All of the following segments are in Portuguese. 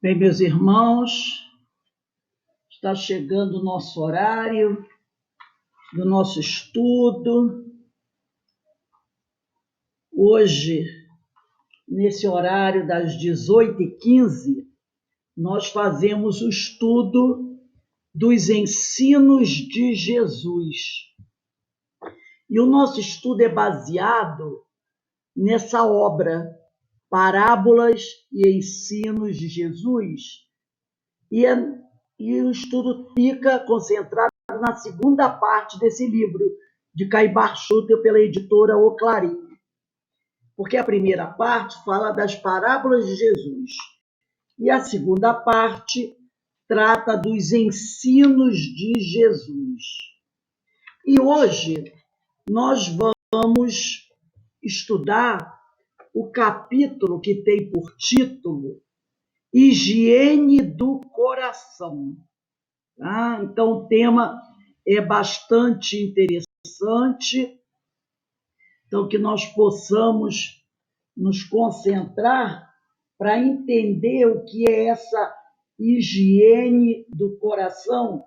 Bem, meus irmãos, está chegando o nosso horário do nosso estudo. Hoje, nesse horário das 18h15, nós fazemos o estudo dos ensinos de Jesus. E o nosso estudo é baseado nessa obra, Parábolas e Ensinos de Jesus. E o estudo fica concentrado na segunda parte desse livro, de Caibar Schutel, pela editora O Clarim. Porque a primeira parte fala das parábolas de Jesus. E a segunda parte trata dos ensinos de Jesus. E hoje nós vamos estudar o capítulo que tem por título Higiene do Coração. Então, o tema é bastante interessante, então que nós possamos nos concentrar para entender o que é essa higiene do coração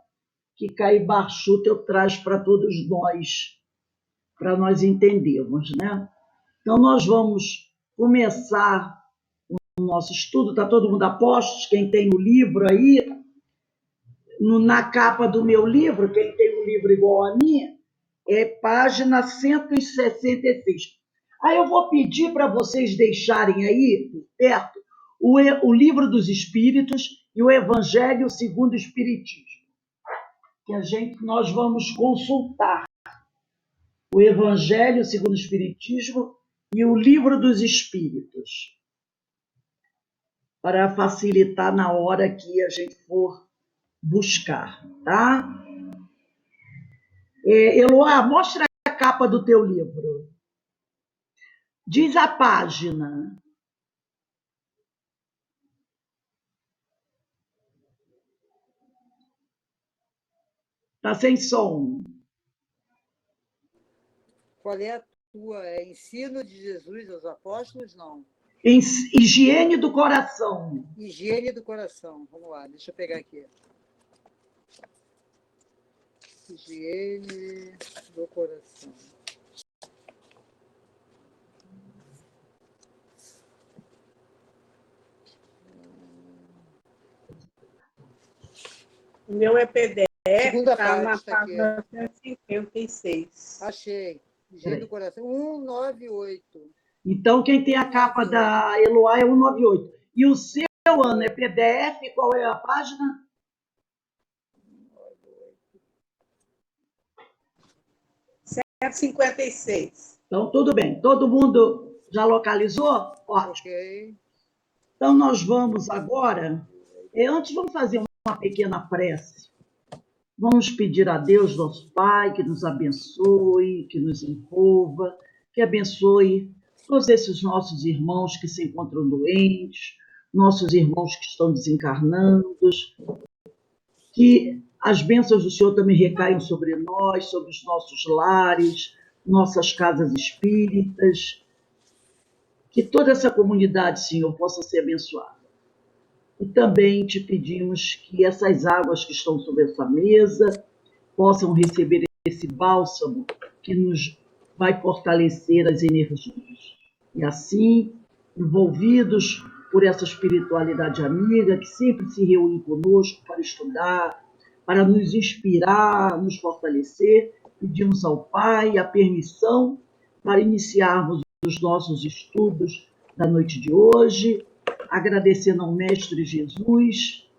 que Caibar Schutel traz para todos nós, para nós entendermos, né? Então, nós vamos começar o nosso estudo. Está todo mundo a postos? Quem tem o livro aí? Na capa do meu livro, quem tem um livro igual a mim, é página 166. Aí eu vou pedir para vocês deixarem aí, por perto, o Livro dos Espíritos e o Evangelho segundo o Espiritismo, que nós vamos consultar o Evangelho segundo o Espiritismo e o Livro dos Espíritos, para facilitar na hora que a gente for buscar, tá? Eloá, mostra a capa do teu livro. Diz a página. Tá sem som. Qual é a tua? É Ensino de Jesus aos Apóstolos? Não. Higiene do Coração. Higiene do Coração. Vamos lá, deixa eu pegar aqui. Higiene do Coração. O meu é PDF, Segunda tá na parte, tá aqui. página 156. Achei. Higiene do Coração. 198. Então, quem tem a capa da Eloá é 198. E o seu, Ana, é PDF? Qual é a página? 156. Então, tudo bem. Todo mundo já localizou? Ótimo. Ok. Então, nós vamos agora... Antes, vamos fazer uma pequena prece. Vamos pedir a Deus, nosso Pai, que nos abençoe, que nos envolva, que abençoe todos esses nossos irmãos que se encontram doentes, nossos irmãos que estão desencarnando, que as bênçãos do Senhor também recaiam sobre nós, sobre os nossos lares, nossas casas espíritas, que toda essa comunidade, Senhor, possa ser abençoada. E também te pedimos que essas águas que estão sobre essa mesa possam receber esse bálsamo que nos vai fortalecer as energias. E assim, envolvidos por essa espiritualidade amiga que sempre se reúne conosco para estudar, para nos inspirar, nos fortalecer, pedimos ao Pai a permissão para iniciarmos os nossos estudos da noite de hoje, agradecendo ao Mestre Jesus,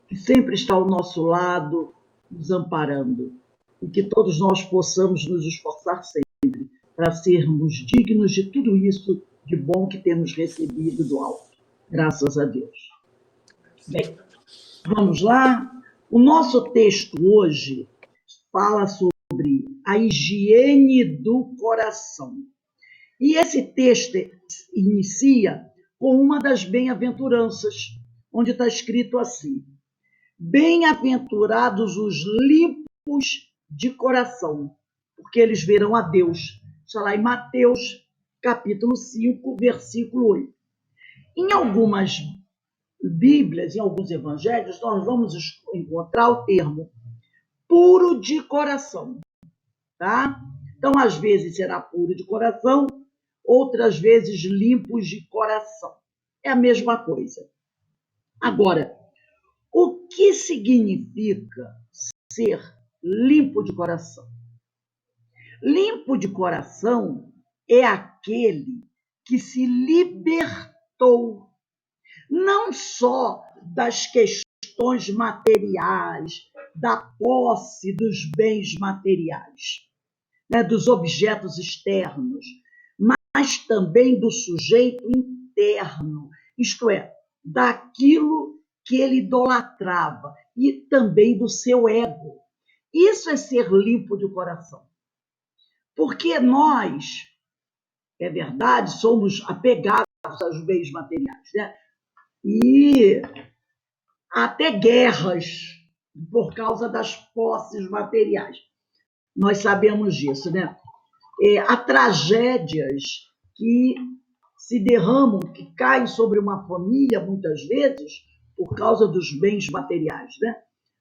que sempre está ao nosso lado, nos amparando, e que todos nós possamos nos esforçar sempre para sermos dignos de tudo isso de bom que temos recebido do alto. Graças a Deus. Bem, vamos lá? O nosso texto hoje fala sobre a higiene do coração. E esse texto inicia com uma das bem-aventuranças, onde está escrito assim: bem-aventurados os limpos de coração, porque eles verão a Deus. Está lá em Mateus, capítulo 5, versículo 8. Em algumas Bíblias, em alguns evangelhos, nós vamos encontrar o termo puro de coração, tá? Então, às vezes será puro de coração, outras vezes limpos de coração. É a mesma coisa. Agora, o que significa ser limpo de coração? Limpo de coração é aquele que se libertou não só das questões materiais, da posse dos bens materiais, né, dos objetos externos, mas também do sujeito interno, isto é, daquilo que ele idolatrava e também do seu ego. Isso é ser limpo de coração. Porque nós, é verdade, somos apegados aos bens materiais, né? E até guerras por causa das posses materiais. Nós sabemos disso, né? Há tragédias que se derramam, que caem sobre uma família, muitas vezes, por causa dos bens materiais, né?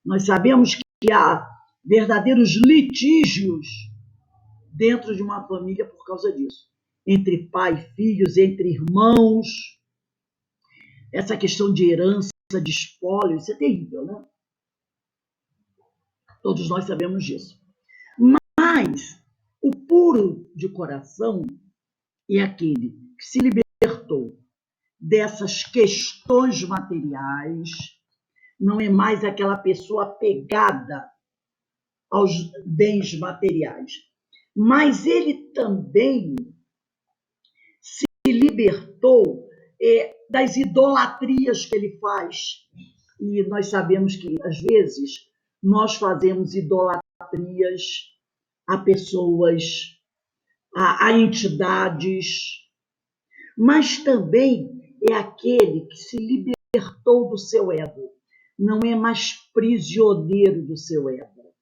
Nós sabemos que há verdadeiros litígios dentro de uma família por causa disso. Entre pai e filhos, entre irmãos. Essa questão de herança, de espólio, isso é terrível, né? Todos nós sabemos disso. Mas o puro de coração é aquele que se libertou dessas questões materiais, não é mais aquela pessoa apegada aos bens materiais, mas ele também se libertou das idolatrias que ele faz. E nós sabemos que, às vezes, nós fazemos idolatrias a pessoas, a entidades, mas também é aquele que se libertou do seu ego, não é mais prisioneiro do seu ego.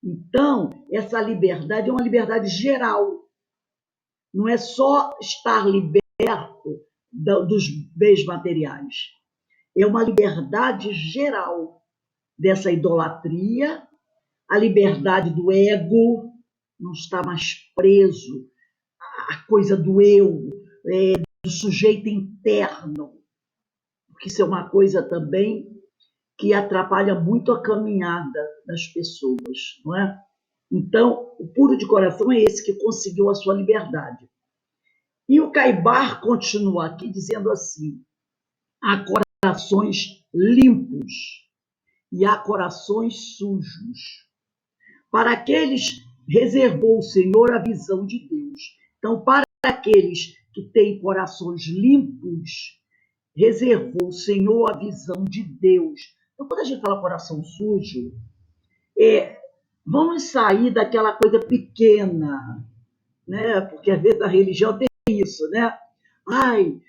Então, essa liberdade é uma liberdade geral, não é só estar liberto dos bens materiais, é uma liberdade geral dessa idolatria, a liberdade do ego, não está mais preso à coisa do eu, do sujeito interno, porque isso é uma coisa também que atrapalha muito a caminhada das pessoas, não é? Então, o puro de coração é esse que conseguiu a sua liberdade. E o Caibar continua aqui dizendo assim: há corações limpos e há corações sujos. Para aqueles reservou o Senhor a visão de Deus. Então, para aqueles que têm corações limpos, reservou o Senhor a visão de Deus. Então, quando a gente fala coração sujo, vamos sair daquela coisa pequena, né? Porque às vezes a religião tem isso, né? Ai,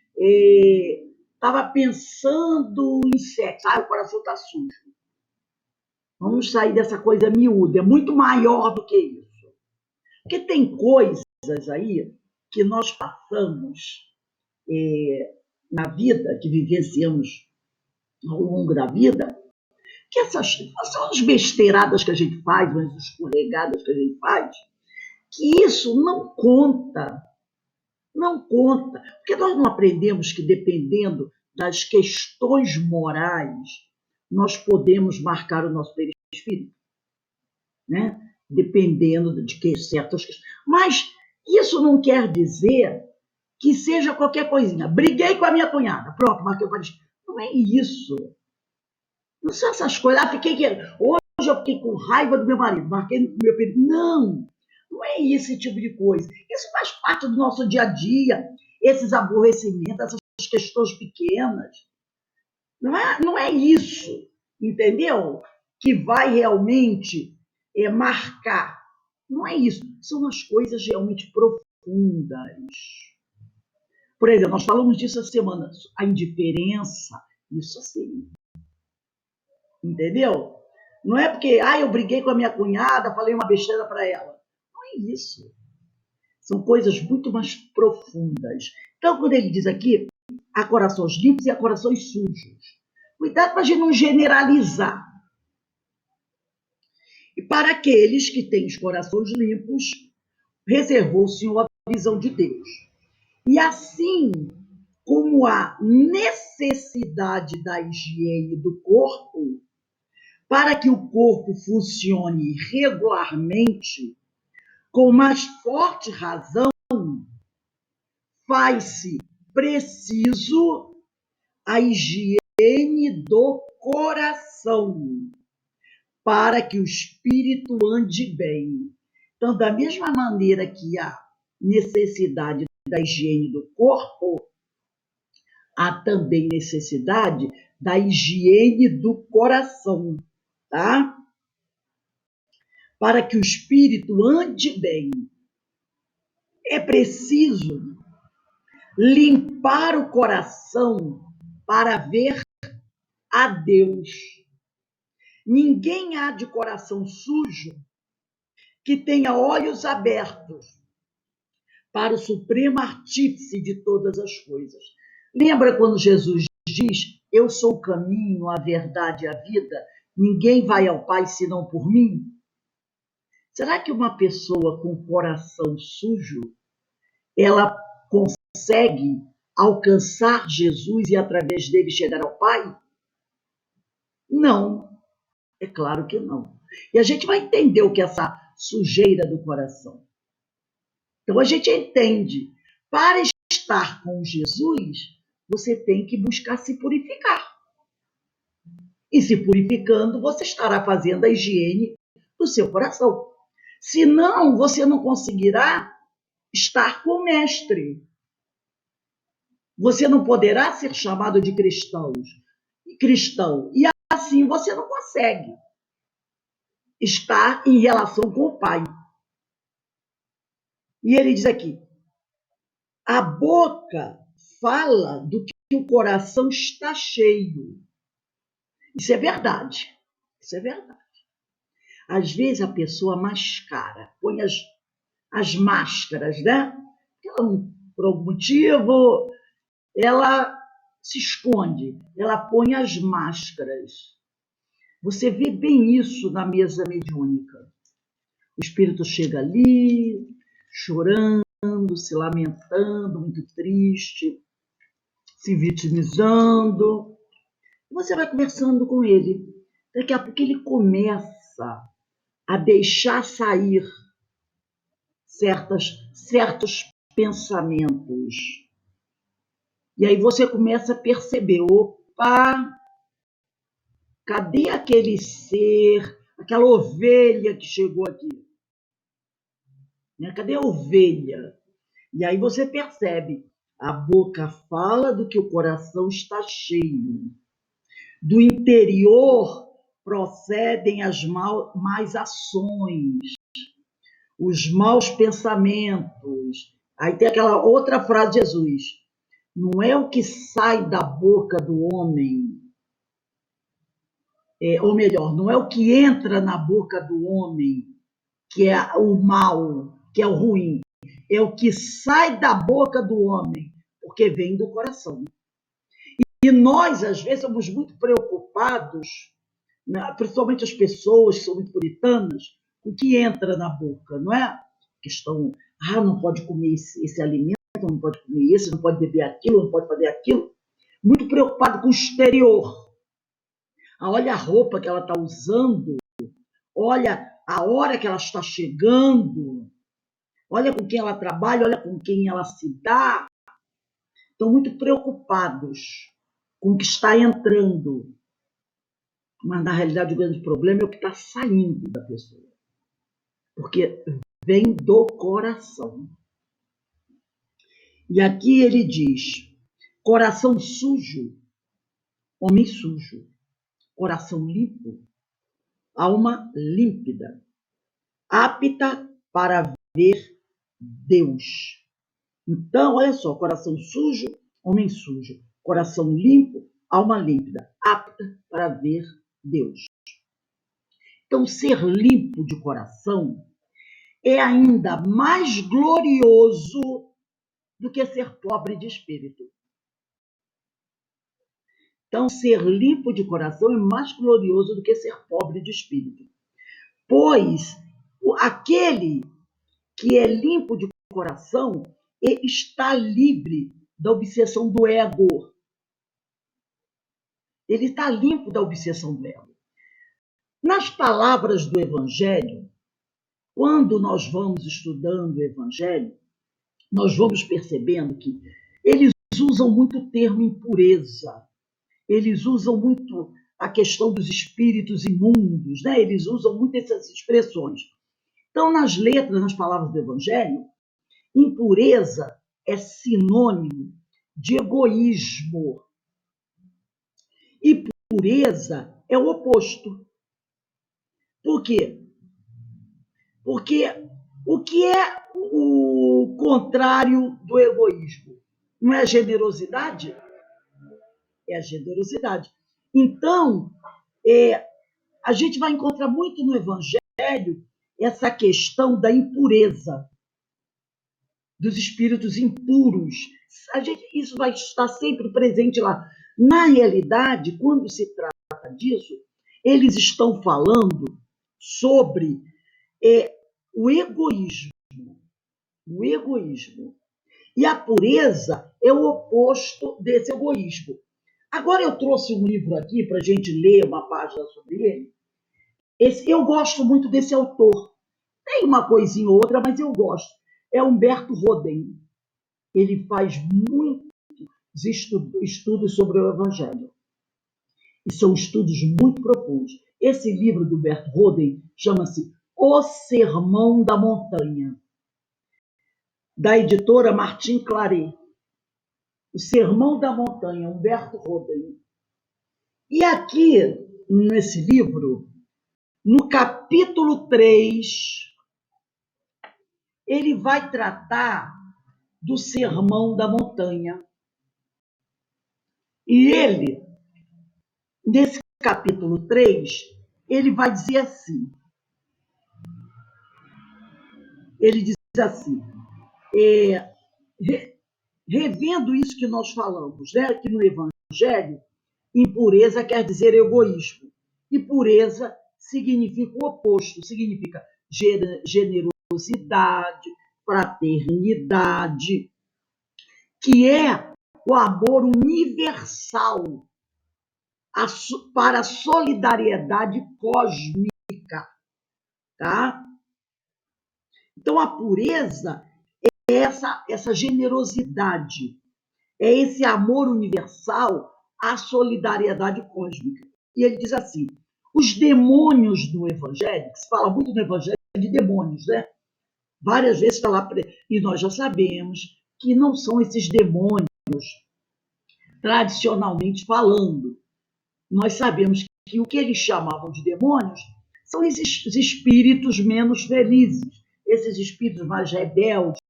estava pensando em sexo, o coração está sujo. Vamos sair dessa coisa miúda, é muito maior do que isso. Porque tem coisas aí que nós passamos na vida, que vivenciamos ao longo da vida, que essas são as besteiradas que a gente faz, as escorregadas que a gente faz, que isso não conta. Não conta. Porque nós não aprendemos que, dependendo das questões morais, nós podemos marcar o nosso perispírito, né? Dependendo de que certas questões. Mas isso não quer dizer que seja qualquer coisinha. Briguei com a minha cunhada, pronto, marquei o perispírito. Não é isso. Não são essas coisas. Hoje eu fiquei com raiva do meu marido, marquei no meu perispírito. Não é esse tipo de coisa. Isso faz parte do nosso dia a dia, esses aborrecimentos, essas questões pequenas. Não é isso, entendeu? Que vai realmente marcar. Não é isso. São as coisas realmente profundas. Por exemplo, nós falamos disso essa semana. A indiferença, isso assim. Entendeu? Não é porque eu briguei com a minha cunhada, falei uma besteira para ela. Não é isso. São coisas muito mais profundas. Então, quando ele diz aqui, há corações limpos e há corações sujos. Cuidado para a gente não generalizar. E para aqueles que têm os corações limpos, reservou o Senhor a visão de Deus. E assim como há necessidade da higiene do corpo, para que o corpo funcione regularmente, com mais forte razão, faz-se preciso a higiene do coração, para que o espírito ande bem. Então, da mesma maneira que há necessidade da higiene do corpo, há também necessidade da higiene do coração, tá? Para que o espírito ande bem, é preciso limpar o coração para ver a Deus. Ninguém há de coração sujo que tenha olhos abertos para o supremo artífice de todas as coisas. Lembra quando Jesus diz: eu sou o caminho, a verdade e a vida, ninguém vai ao Pai senão por mim? Será que uma pessoa com coração sujo, ela consegue alcançar Jesus e através dele chegar ao Pai? Não, é claro que não. E a gente vai entender o que é essa sujeira do coração. Então a gente entende, para estar com Jesus, você tem que buscar se purificar. E se purificando, você estará fazendo a higiene do seu coração. Senão, você não conseguirá estar com o mestre. Você não poderá ser chamado de cristão. E assim você não consegue estar em relação com o Pai. E ele diz aqui: a boca fala do que o coração está cheio. Isso é verdade. Isso é verdade. Às vezes a pessoa mascara, põe as máscaras, né? Por algum motivo, ela se esconde, ela põe as máscaras. Você vê bem isso na mesa mediúnica. O espírito chega ali, chorando, se lamentando, muito triste, se vitimizando. Você vai conversando com ele. Daqui a pouco ele começa a deixar sair certos pensamentos. E aí você começa a perceber, opa, cadê aquele ser, aquela ovelha que chegou aqui? Né? Cadê a ovelha? E aí você percebe, a boca fala do que o coração está cheio. Do interior procedem as más ações, os maus pensamentos. Aí tem aquela outra frase de Jesus: não é o que sai da boca do homem, ou melhor, não é o que entra na boca do homem que é o mal, que é o ruim, é o que sai da boca do homem, porque vem do coração. E nós, às vezes, somos muito preocupados, né, principalmente as pessoas que são muito puritanas, com o que entra na boca, não é? Questão, não pode comer esse alimento, não pode comer esse, não pode beber aquilo, não pode fazer aquilo. Muito preocupado com o exterior. Olha a roupa que ela está usando, olha a hora que ela está chegando, olha com quem ela trabalha, olha com quem ela se dá. Estão muito preocupados com o que está entrando. Mas, na realidade, o grande problema é o que está saindo da pessoa. Porque vem do coração. E aqui ele diz: coração sujo, homem sujo. Coração limpo, alma límpida. Apta para ver Deus. Então, olha só, coração sujo, homem sujo. Coração limpo, alma límpida. Apta para ver Deus. Então, ser limpo de coração é ainda mais glorioso do que ser pobre de espírito. Então, ser limpo de coração é mais glorioso do que ser pobre de espírito. Pois aquele que é limpo de coração está livre da obsessão do ego. Ele está limpo da obsessão do ego. Nas palavras do Evangelho, quando nós vamos estudando o Evangelho, nós vamos percebendo que eles usam muito o termo impureza, eles usam muito a questão dos espíritos imundos, né? Eles usam muito essas expressões. Então, nas letras, nas palavras do Evangelho, impureza é sinônimo de egoísmo. E pureza é o oposto. Por quê? Porque o que é o contrário do egoísmo? Não é a generosidade? É a generosidade. Então, a gente vai encontrar muito no Evangelho essa questão da impureza, dos espíritos impuros. Isso vai estar sempre presente lá. Na realidade, quando se trata disso, eles estão falando sobre o egoísmo. O egoísmo. E a pureza é o oposto desse egoísmo. Agora eu trouxe um livro aqui para a gente ler uma página sobre ele. Eu gosto muito desse autor. Tem uma coisinha ou outra, mas eu gosto. É Humberto Roden. Ele faz muitos estudos sobre o Evangelho. E são estudos muito profundos. Esse livro do Humberto Roden chama-se O Sermão da Montanha, da editora Martin Claret. O Sermão da Montanha, Humberto Roden. E aqui, nesse livro, no capítulo 3, ele vai tratar do Sermão da Montanha. E ele, nesse capítulo 3, ele vai dizer assim. Ele diz assim, revendo isso que nós falamos, né, que no Evangelho, impureza quer dizer egoísmo. E pureza significa o oposto, significa generosidade, fraternidade, que é o amor universal para a solidariedade cósmica, tá? Então, a pureza é essa generosidade, é esse amor universal à solidariedade cósmica. E ele diz assim, os demônios do Evangelho, que se fala muito no Evangelho de demônios, né? Várias vezes está lá, e nós já sabemos que não são esses demônios, tradicionalmente falando. Nós sabemos que o que eles chamavam de demônios são esses espíritos menos felizes, esses espíritos mais rebeldes,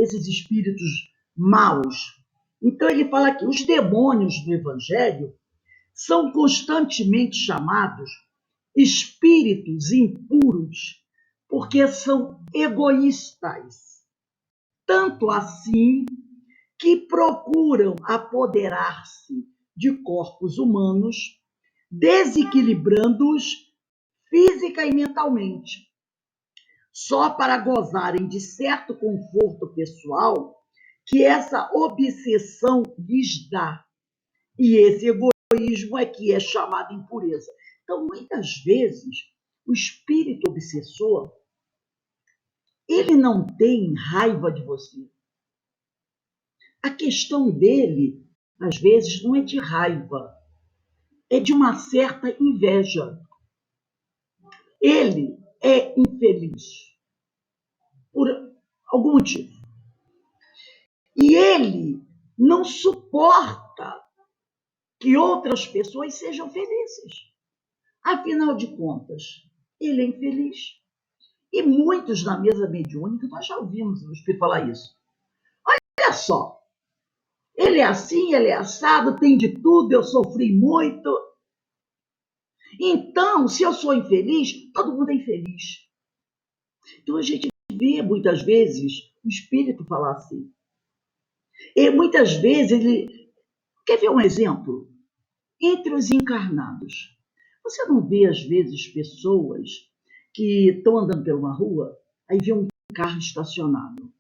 esses espíritos maus. Então ele fala que os demônios do Evangelho são constantemente chamados espíritos impuros, porque são egoístas, tanto assim que procuram apoderar-se de corpos humanos, desequilibrando-os física e mentalmente, só para gozarem de certo conforto pessoal que essa obsessão lhes dá. E esse egoísmo é que é chamado impureza. Então, muitas vezes, o espírito obsessor, ele não tem raiva de você. A questão dele, às vezes, não é de raiva, é de uma certa inveja. Ele é infeliz por algum motivo. E ele não suporta que outras pessoas sejam felizes. Afinal de contas, ele é infeliz. E muitos na mesa mediúnica, nós já ouvimos o Espírito falar isso. Olha só, ele é assim, ele é assado, tem de tudo, eu sofri muito. Então, se eu sou infeliz, todo mundo é infeliz. Então, a gente vê, muitas vezes, o Espírito falar assim. E muitas vezes ele... Quer ver um exemplo? entre os encarnados. Você não vê, às vezes, pessoas que estão andando por uma rua, aí vê um carro estacionado.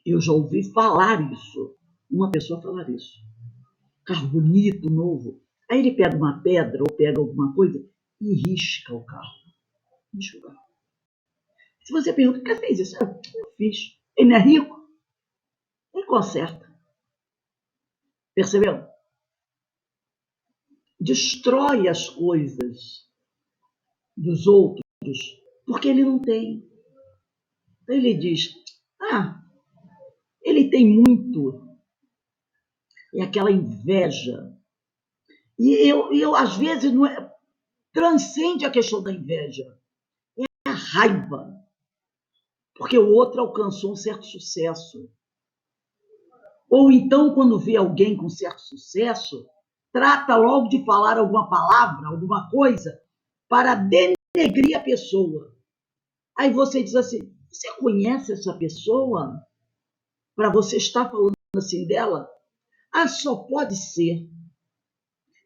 Eu já ouvi falar isso, uma pessoa falar isso. Carro bonito, novo. Aí ele pega uma pedra ou pega alguma coisa e risca o carro. Risca o carro. Se você pergunta, por que fez isso? Eu fiz. Ele não é rico? Ele conserta. Percebeu? Destrói as coisas dos outros porque ele não tem. Então ele diz, ele tem muito. É aquela inveja. E eu às vezes, não é, transcende a questão da inveja. É a raiva. Porque o outro alcançou um certo sucesso. Ou então, quando vê alguém com certo sucesso, trata logo de falar alguma palavra, alguma coisa, para denegrir a pessoa. Aí você diz assim, você conhece essa pessoa? Para você estar falando assim dela? Só pode ser.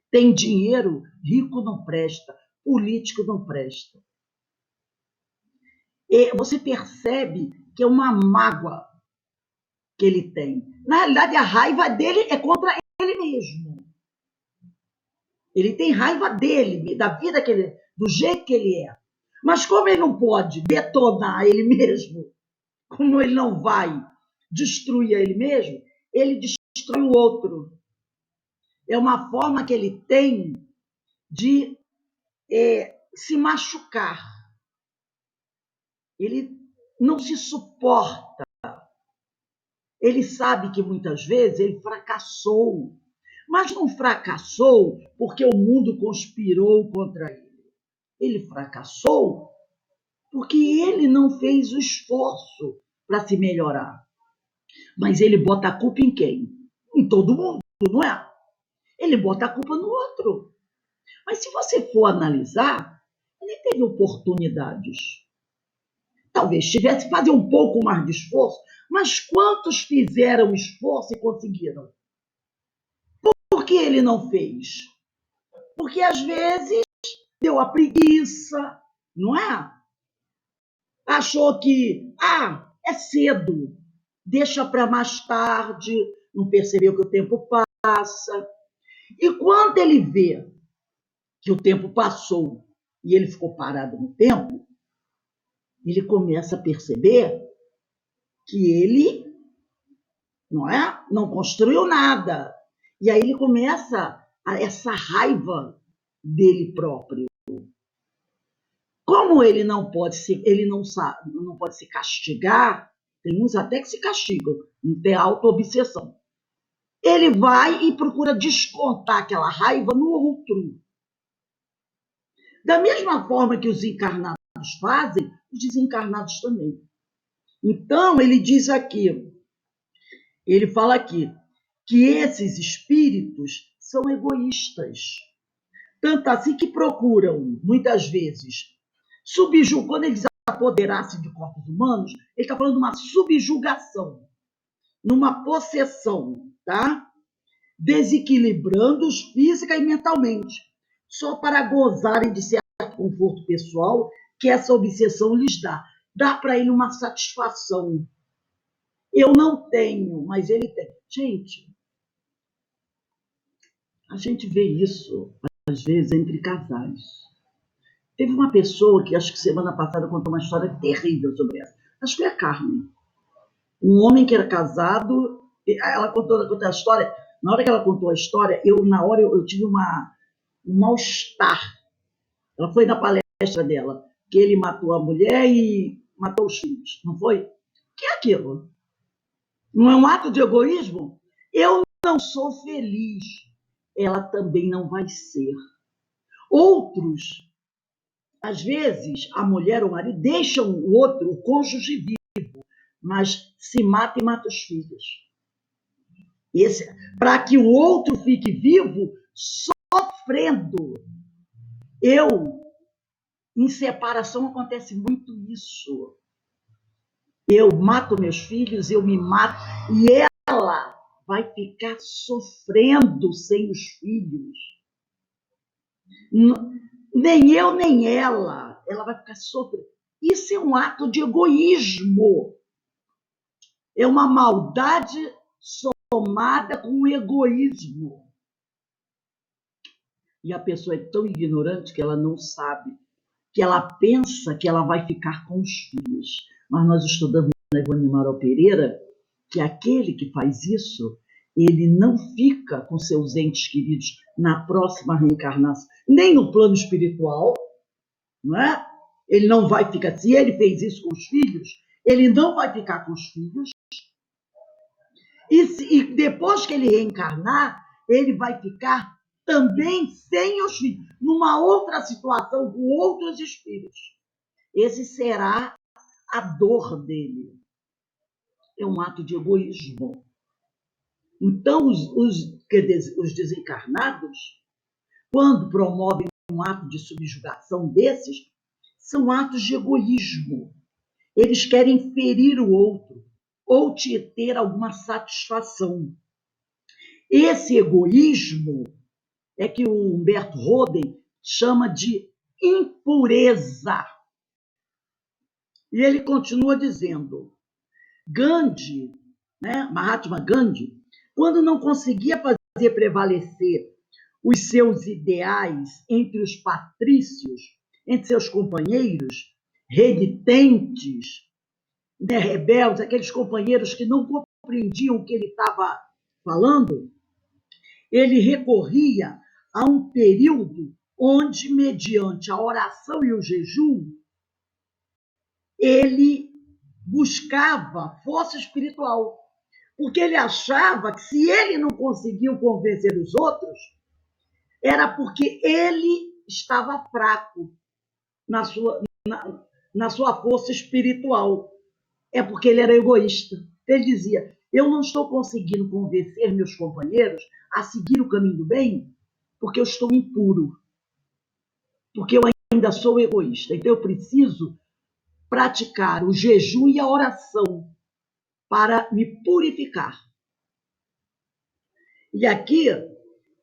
Tem dinheiro, rico não presta, político não presta. E você percebe que é uma mágoa que ele tem. Na realidade, a raiva dele é contra ele mesmo. Ele tem raiva dele, da vida que ele, do jeito que ele é. Mas como ele não pode detonar ele mesmo, como ele não vai destruir ele mesmo, ele destrói o outro. É uma forma que ele tem de se machucar. Ele não se suporta. Ele sabe que muitas vezes ele fracassou, mas não fracassou porque o mundo conspirou contra ele. Ele fracassou porque ele não fez o esforço para se melhorar. Mas ele bota a culpa em quem? Em todo mundo, não é? Ele bota a culpa no outro. Mas se você for analisar, ele teve oportunidades. Talvez tivesse que fazer um pouco mais de esforço, mas quantos fizeram esforço e conseguiram? Por que ele não fez? Porque às vezes deu a preguiça, não é? Achou que, é cedo, deixa para mais tarde, não percebeu que o tempo passa. E quando ele vê que o tempo passou e ele ficou parado no tempo, ele começa a perceber que ele não construiu nada. E aí ele começa essa raiva dele próprio. Como ele não pode se castigar, tem uns até que se castigam, não tem auto-obsessão. Ele vai e procura descontar aquela raiva no outro. Da mesma forma que os encarnados fazem, os desencarnados também. Então, ele diz aqui, ele fala aqui, que esses espíritos são egoístas. Tanto assim que procuram, muitas vezes, subjugar, quando eles apoderassem de corpos humanos, ele está falando de uma subjugação, numa possessão, tá? Desequilibrando-os física e mentalmente, só para gozarem de certo conforto pessoal que essa obsessão lhes dá. Dá para ele uma satisfação. Eu não tenho, mas ele tem. Gente, a gente vê isso, às vezes, entre casais. Teve uma pessoa que, acho que semana passada, contou uma história terrível sobre essa. Acho que foi a Carmen. Um homem que era casado, ela contou a história. Na hora que ela contou a história, eu tive um mal-estar. Ela foi na palestra dela, que ele matou a mulher e matou os filhos, não foi? O que é aquilo? Não é um ato de egoísmo? Eu não sou feliz. Ela também não vai ser. Outros, às vezes, a mulher ou o marido deixam o outro, o cônjuge vivo, mas se mata e mata os filhos. Para que o outro fique vivo, sofrendo. Em separação acontece muito isso. Eu mato meus filhos, eu me mato, e ela vai ficar sofrendo sem os filhos. Nem eu, nem ela. Ela vai ficar sofrendo. Isso é um ato de egoísmo. É uma maldade somada com o egoísmo. E a pessoa é tão ignorante que ela não sabe, que ela pensa que ela vai ficar com os filhos. Mas nós estudamos na Ivone Amaral Pereira que aquele que faz isso, ele não fica com seus entes queridos na próxima reencarnação, nem no plano espiritual, não é? Ele não vai ficar, se ele fez isso com os filhos, ele não vai ficar com os filhos, e depois que ele reencarnar, ele vai ficar também sem os filhos, numa outra situação, com outros espíritos. Esse será a dor dele. É um ato de egoísmo. Então, os desencarnados, quando promovem um ato de subjugação desses, são atos de egoísmo. Eles querem ferir o outro ou te ter alguma satisfação. Esse egoísmo é que o Humberto Roden chama de impureza. E ele continua dizendo, Gandhi, Mahatma Gandhi, quando não conseguia fazer prevalecer os seus ideais entre os patrícios, entre seus companheiros, renitentes, rebeldes, aqueles companheiros que não compreendiam o que ele estava falando, ele recorria a um período onde, mediante a oração e o jejum, ele buscava força espiritual, porque ele achava que se ele não conseguiu convencer os outros, era porque ele estava fraco na sua força espiritual. É porque ele era egoísta. Ele dizia, eu não estou conseguindo convencer meus companheiros a seguir o caminho do bem porque eu estou impuro, porque eu ainda sou egoísta. Então eu preciso praticar o jejum e a oração para me purificar. E aqui,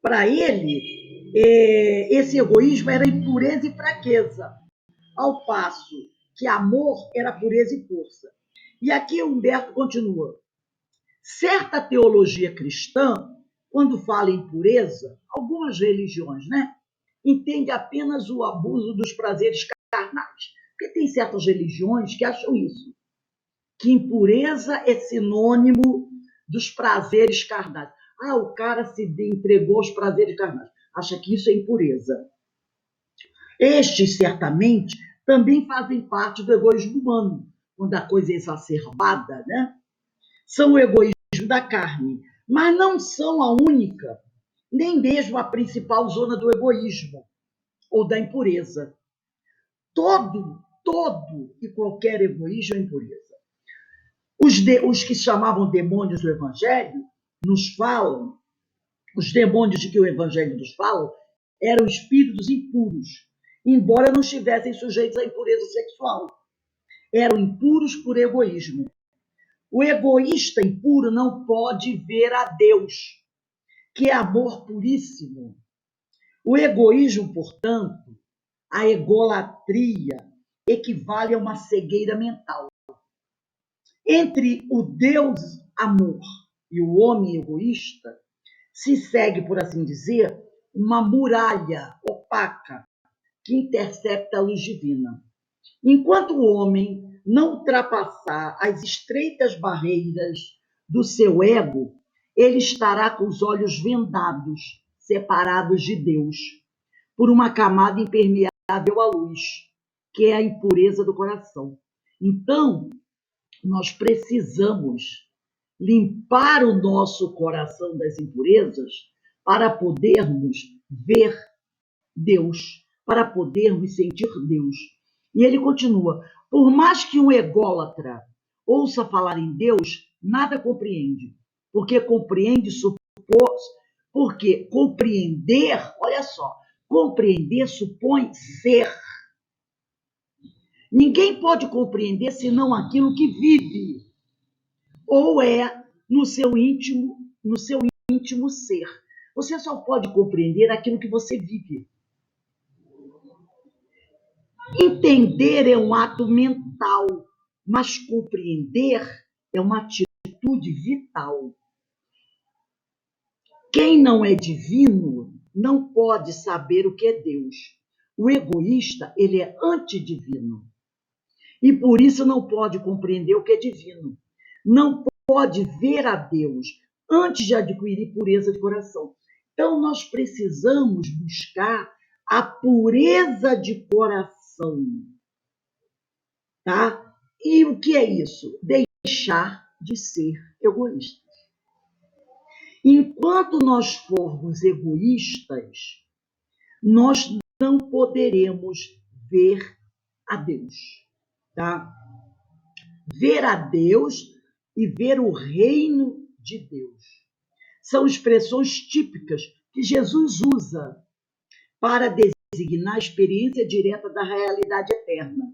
para ele, esse egoísmo era impureza e fraqueza, ao passo que amor era pureza e força. E aqui Humberto continua. Certa teologia cristã, quando fala em pureza, algumas religiões, entende apenas o abuso dos prazeres carnais. Porque tem certas religiões que acham isso, que impureza é sinônimo dos prazeres carnais. O cara se entregou aos prazeres carnais. Acha que isso é impureza. Estes, certamente, também fazem parte do egoísmo humano, quando a coisa é exacerbada, São o egoísmo da carne, mas não são a única, nem mesmo a principal zona do egoísmo ou da impureza. Todo e qualquer egoísmo é impureza. Os que chamavam demônios do Evangelho nos falam, os demônios de que o Evangelho nos fala, eram espíritos impuros, embora não estivessem sujeitos à impureza sexual. Eram impuros por egoísmo. O egoísta impuro não pode ver a Deus, que é amor puríssimo. O egoísmo, portanto, a egolatria, equivale a uma cegueira mental. Entre o Deus amor e o homem egoísta, se segue, por assim dizer, uma muralha opaca que intercepta a luz divina. Enquanto o homem não ultrapassar as estreitas barreiras do seu ego, ele estará com os olhos vendados, separados de Deus, por uma camada impermeável à luz, que é a impureza do coração. Então, nós precisamos limpar o nosso coração das impurezas para podermos ver Deus, para podermos sentir Deus. E ele continua, por mais que um ególatra ouça falar em Deus, nada compreende, porque compreender, olha só, compreender supõe ser. Ninguém pode compreender senão aquilo que vive, ou é no seu íntimo no seu íntimo ser. Você só pode compreender aquilo que você vive. Entender é um ato mental, mas compreender é uma atitude vital. Quem não é divino não pode saber o que é Deus. O egoísta, ele é antidivino. E por isso não pode compreender o que é divino. Não pode ver a Deus antes de adquirir pureza de coração. Então, nós precisamos buscar a pureza de coração. Tá? E o que é isso? Deixar de ser egoísta. Enquanto nós formos egoístas, nós não poderemos ver a Deus. Tá? Ver a Deus e ver o reino de Deus. São expressões típicas que Jesus usa para designar a experiência direta da realidade eterna,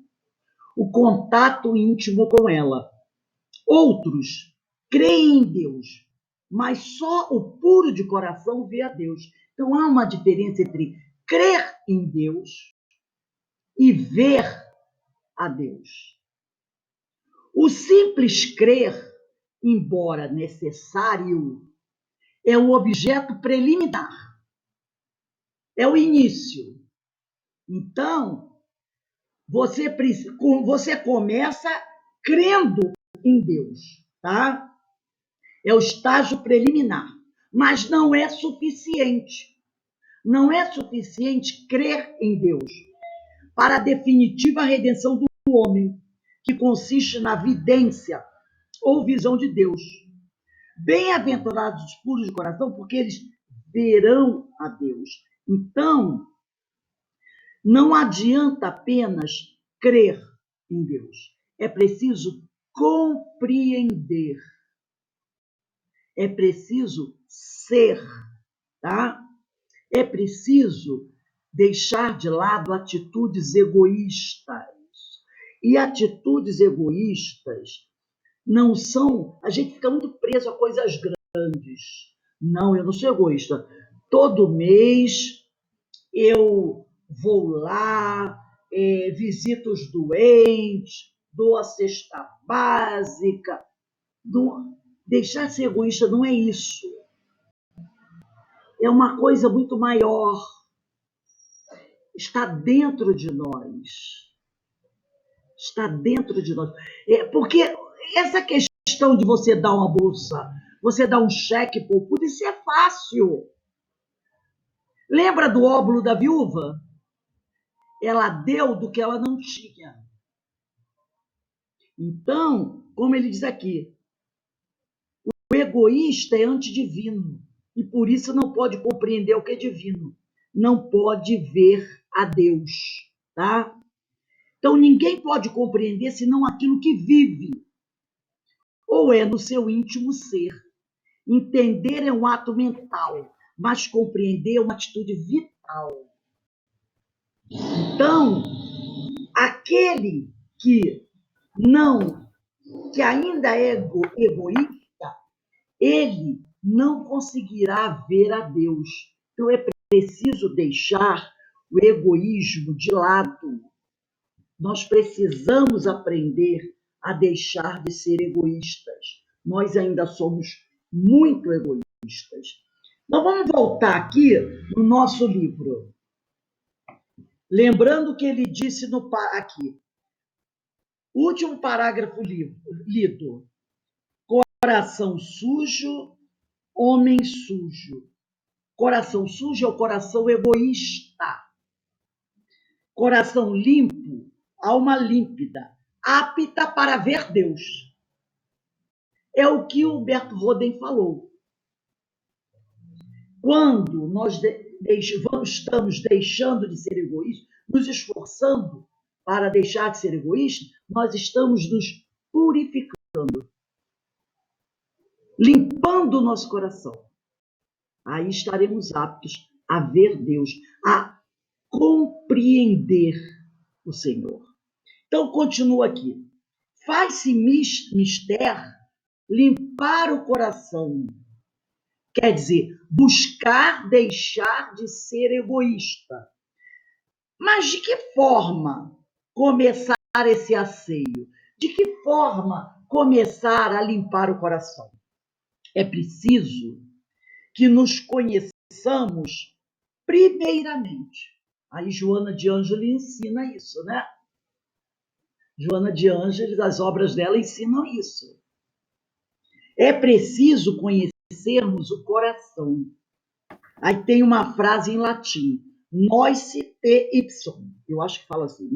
o contato íntimo com ela. Outros creem em Deus, mas só o puro de coração vê a Deus. Então há uma diferença entre crer em Deus e ver a Deus. O simples crer, embora necessário, é o objeto preliminar, é o início. Então, você começa crendo em Deus, tá? É o estágio preliminar, mas não é suficiente. Não é suficiente crer em Deus para a definitiva redenção do homem, que consiste na vidência ou visão de Deus. Bem-aventurados os puros de coração, porque eles verão a Deus. Então, não adianta apenas crer em Deus. É preciso compreender. É preciso ser, tá? É preciso deixar de lado atitudes egoístas. E atitudes egoístas não são... A gente fica muito preso a coisas grandes. Não, eu não sou egoísta. Todo mês eu vou lá, visito os doentes, dou a cesta básica. Deixar de ser egoísta não é isso. É uma coisa muito maior. Está dentro de nós. Está dentro de nós. Porque essa questão de você dar uma bolsa, você dar um cheque poupudo, isso é fácil. Lembra do óbolo da viúva? Ela deu do que ela não tinha. Então, como ele diz aqui, o egoísta é antidivino e por isso não pode compreender o que é divino. Não pode ver a Deus, tá? Então, ninguém pode compreender senão aquilo que vive, ou é no seu íntimo ser. Entender é um ato mental, mas compreender é uma atitude vital. Então, aquele que ainda é egoísta, ele não conseguirá ver a Deus. Então, é preciso deixar o egoísmo de lado. Nós precisamos aprender a deixar de ser egoístas. Nós ainda somos muito egoístas. Então, vamos voltar aqui no nosso livro. Lembrando que ele disse aqui, último parágrafo lido. Coração sujo, homem sujo. Coração sujo é o coração egoísta. Coração limpo, alma límpida, apta para ver Deus. É o que o Bert Roden falou. Quando nós estamos deixando de ser egoístas, nos esforçando para deixar de ser egoístas, nós estamos nos purificando, limpando o nosso coração. Aí estaremos aptos a ver Deus, a compreender o Senhor. Então, continua aqui. Faz-se mister limpar o coração, Quer dizer, buscar deixar de ser egoísta. Mas de que forma começar esse asseio? De que forma começar a limpar o coração? É preciso que nos conheçamos primeiramente. Aí Joana de Ângeles ensina isso, né? Joana de Ângeles, as obras dela ensinam isso. É preciso conhecermos o coração. Aí tem uma frase em latim, Noice te ipsum. Eu acho que fala assim,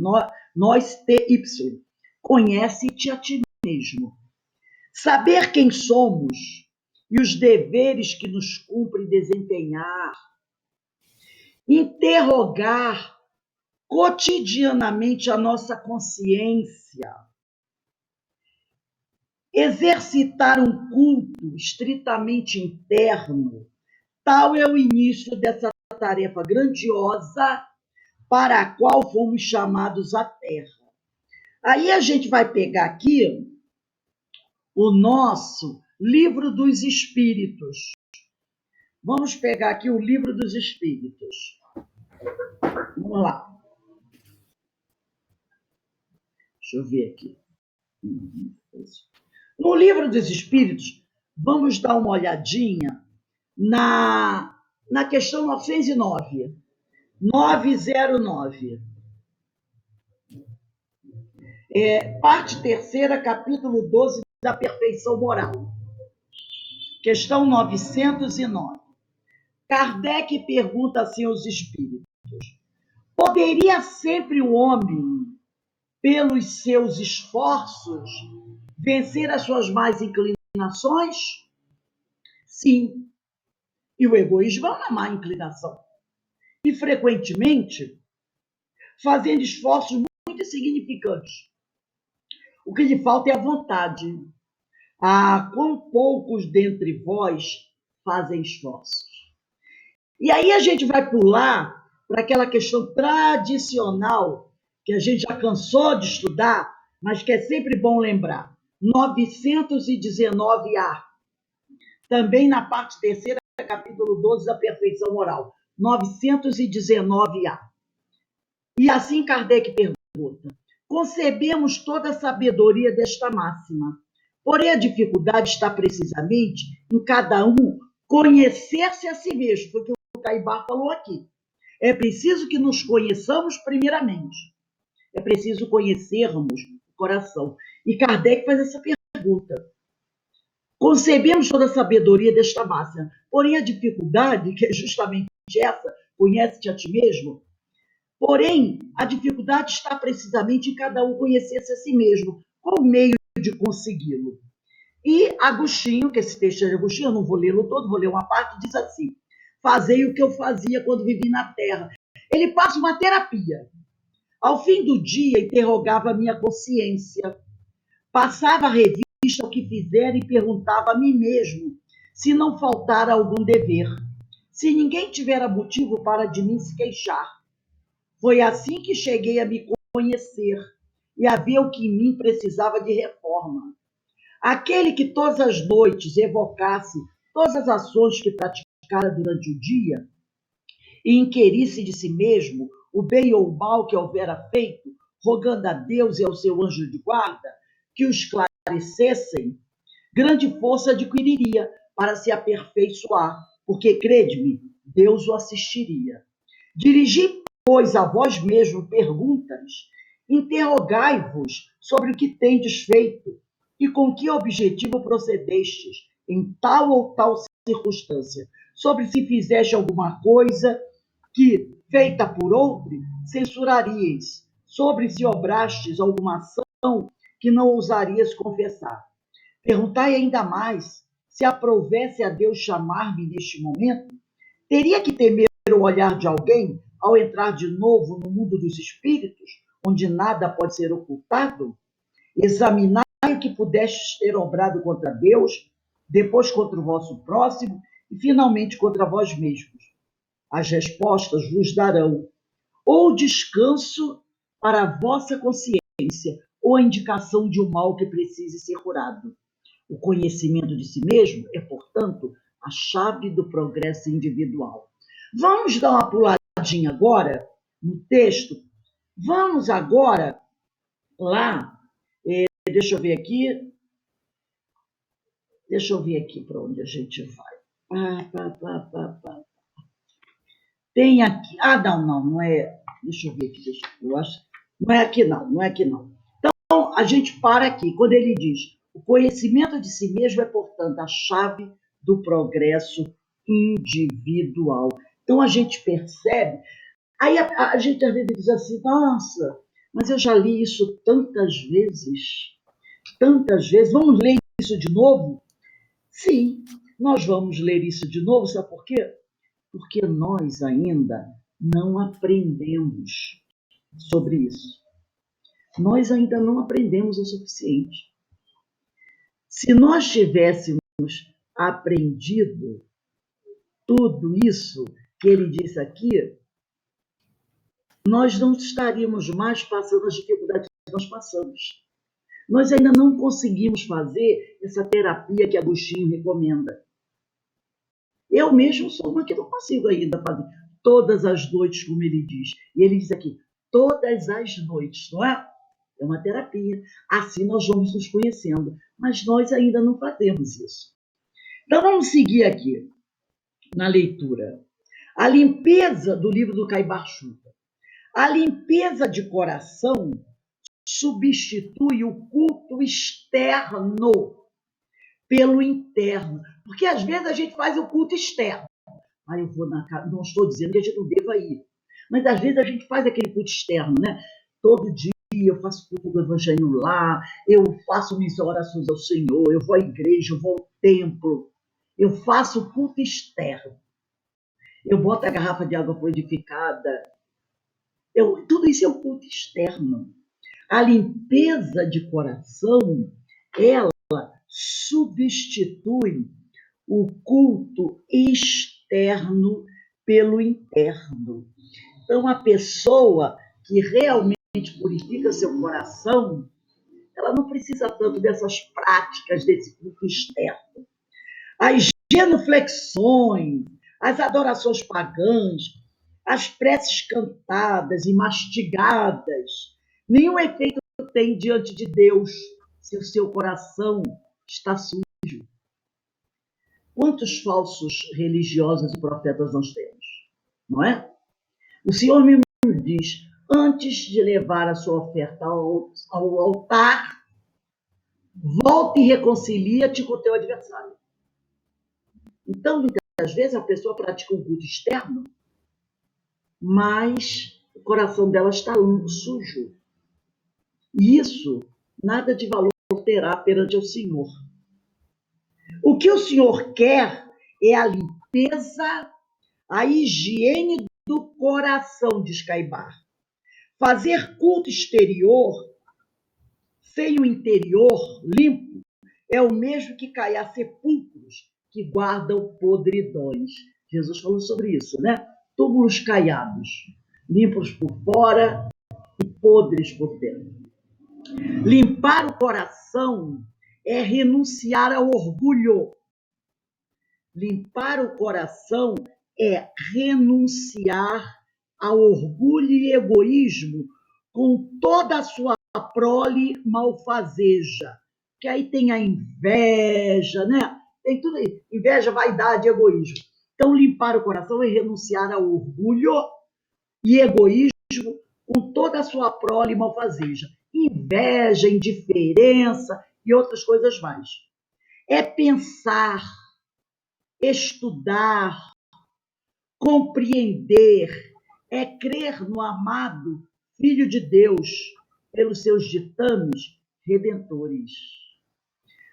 Noice te ipsum. Conhece-te a ti mesmo. Saber quem somos e os deveres que nos cumpre desempenhar. Interrogar cotidianamente a nossa consciência. Exercitar um culto estritamente interno. Tal é o início dessa tarefa grandiosa para a qual fomos chamados à Terra. Aí a gente vai pegar aqui o nosso Livro dos Espíritos. Vamos pegar aqui o Livro dos Espíritos. Vamos lá. Deixa eu ver aqui. No Livro dos Espíritos, vamos dar uma olhadinha na questão 909. 909. Parte terceira, capítulo 12 da perfeição moral. Questão 909. Kardec pergunta assim aos espíritos: poderia sempre o homem, pelos seus esforços, vencer as suas más inclinações? Sim. E o egoísmo é uma má inclinação. E, frequentemente, fazendo esforços muito insignificantes. O que lhe falta é a vontade. Ah, quão poucos dentre vós fazem esforços. E aí a gente vai pular para aquela questão tradicional que a gente já cansou de estudar, mas que é sempre bom lembrar. 919A. Também na parte terceira, capítulo 12 da perfeição moral. 919A. E assim Kardec pergunta: concebemos toda a sabedoria desta máxima, porém a dificuldade está precisamente em cada um conhecer-se a si mesmo, foi o que o Caibá falou aqui. É preciso que nos conheçamos primeiramente. É preciso conhecermos o coração. E Kardec faz essa pergunta. Concebemos toda a sabedoria desta máxima, porém a dificuldade, que é justamente essa, conhece-te a ti mesmo, porém a dificuldade está precisamente em cada um conhecer-se a si mesmo. Qual o meio de consegui-lo? E Agostinho, que esse texto é de Agostinho, eu não vou lê-lo todo, vou ler uma parte, diz assim: fazei o que eu fazia quando vivi na terra. Ele passa uma terapia. Ao fim do dia, interrogava a minha consciência, passava a revista ao que fizera e perguntava a mim mesmo se não faltara algum dever, se ninguém tivera motivo para de mim se queixar. Foi assim que cheguei a me conhecer e a ver o que em mim precisava de reforma. Aquele que todas as noites evocasse todas as ações que praticara durante o dia e inquirisse de si mesmo o bem ou o mal que houvera feito, rogando a Deus e ao seu anjo de guarda que o esclarecessem, grande força adquiriria para se aperfeiçoar, porque, crede-me, Deus o assistiria. Dirigi, pois, a vós mesmo perguntas, interrogai-vos sobre o que tendes feito e com que objetivo procedestes em tal ou tal circunstância, sobre se fizeste alguma coisa que, feita por outro, censuraríeis, sobre se obrastes alguma ação que não ousarias confessar. Perguntai ainda mais, se aprovesse a Deus chamar-me neste momento, teria que temer o olhar de alguém ao entrar de novo no mundo dos espíritos, onde nada pode ser ocultado? Examinai o que pudestes ter obrado contra Deus, depois contra o vosso próximo e finalmente contra vós mesmos. As respostas vos darão ou descanso para a vossa consciência, ou a indicação de um mal que precise ser curado. O conhecimento de si mesmo é, portanto, a chave do progresso individual. Vamos dar uma puladinha agora no texto. Vamos agora lá, deixa eu ver aqui para onde a gente vai. Tem aqui, não é, deixa eu ver aqui, eu acho, não é aqui não. Então, a gente para aqui, quando ele diz, o conhecimento de si mesmo é, portanto, a chave do progresso individual. Então, a gente percebe, aí a gente às vezes diz assim, nossa, mas eu já li isso tantas vezes, vamos ler isso de novo? Sim, nós vamos ler isso de novo, sabe por quê? Porque nós ainda não aprendemos sobre isso. Nós ainda não aprendemos o suficiente. Se nós tivéssemos aprendido tudo isso que ele disse aqui, nós não estaríamos mais passando as dificuldades que nós passamos. Nós ainda não conseguimos fazer essa terapia que Agostinho recomenda. Eu mesmo sou uma que não consigo ainda fazer todas as noites, como ele diz. E ele diz aqui, todas as noites, não é? É uma terapia. Assim nós vamos nos conhecendo. Mas nós ainda não fazemos isso. Então vamos seguir aqui na leitura. A limpeza do livro do Caibar Chuta. A limpeza de coração substitui o culto externo pelo interno. Porque às vezes a gente faz o culto externo. Eu vou na casa, não estou dizendo que a gente não deva ir. Mas às vezes a gente faz aquele culto externo, né? Todo dia eu faço culto do evangelho lá, eu faço minhas orações ao Senhor, eu vou à igreja, eu vou ao templo. Eu faço culto externo. Eu boto a garrafa de água fluidificada. Tudo isso é o culto externo. A limpeza de coração, ela substitui o culto externo pelo interno. Então, a pessoa que realmente purifica seu coração, ela não precisa tanto dessas práticas, desse culto externo. As genuflexões, as adorações pagãs, as preces cantadas e mastigadas, nenhum efeito tem diante de Deus se o seu coração está sujo. Quantos falsos religiosos e profetas nós temos, não é? O Senhor mesmo diz, antes de levar a sua oferta ao altar, volta e reconcilia-te com o teu adversário. Então, muitas vezes, a pessoa pratica um culto externo, mas o coração dela está sujo. E isso, nada de valor terá perante o Senhor. O que o Senhor quer é a limpeza, a higiene do coração, diz Caibar. Fazer culto exterior sem o interior limpo é o mesmo que cair a sepulcros que guardam podridões. Jesus falou sobre isso, né? Túmulos caiados, limpos por fora e podres por dentro. Limpar o coração é renunciar ao orgulho. Limpar o coração é renunciar ao orgulho e egoísmo com toda a sua prole malfazeja. Que aí tem a inveja, né? Tem tudo aí. Inveja, vaidade, egoísmo. Então, limpar o coração é renunciar ao orgulho e egoísmo com toda a sua prole malfazeja. Inveja, indiferença e outras coisas mais. É pensar, estudar, compreender, é crer no amado Filho de Deus pelos seus ditames redentores.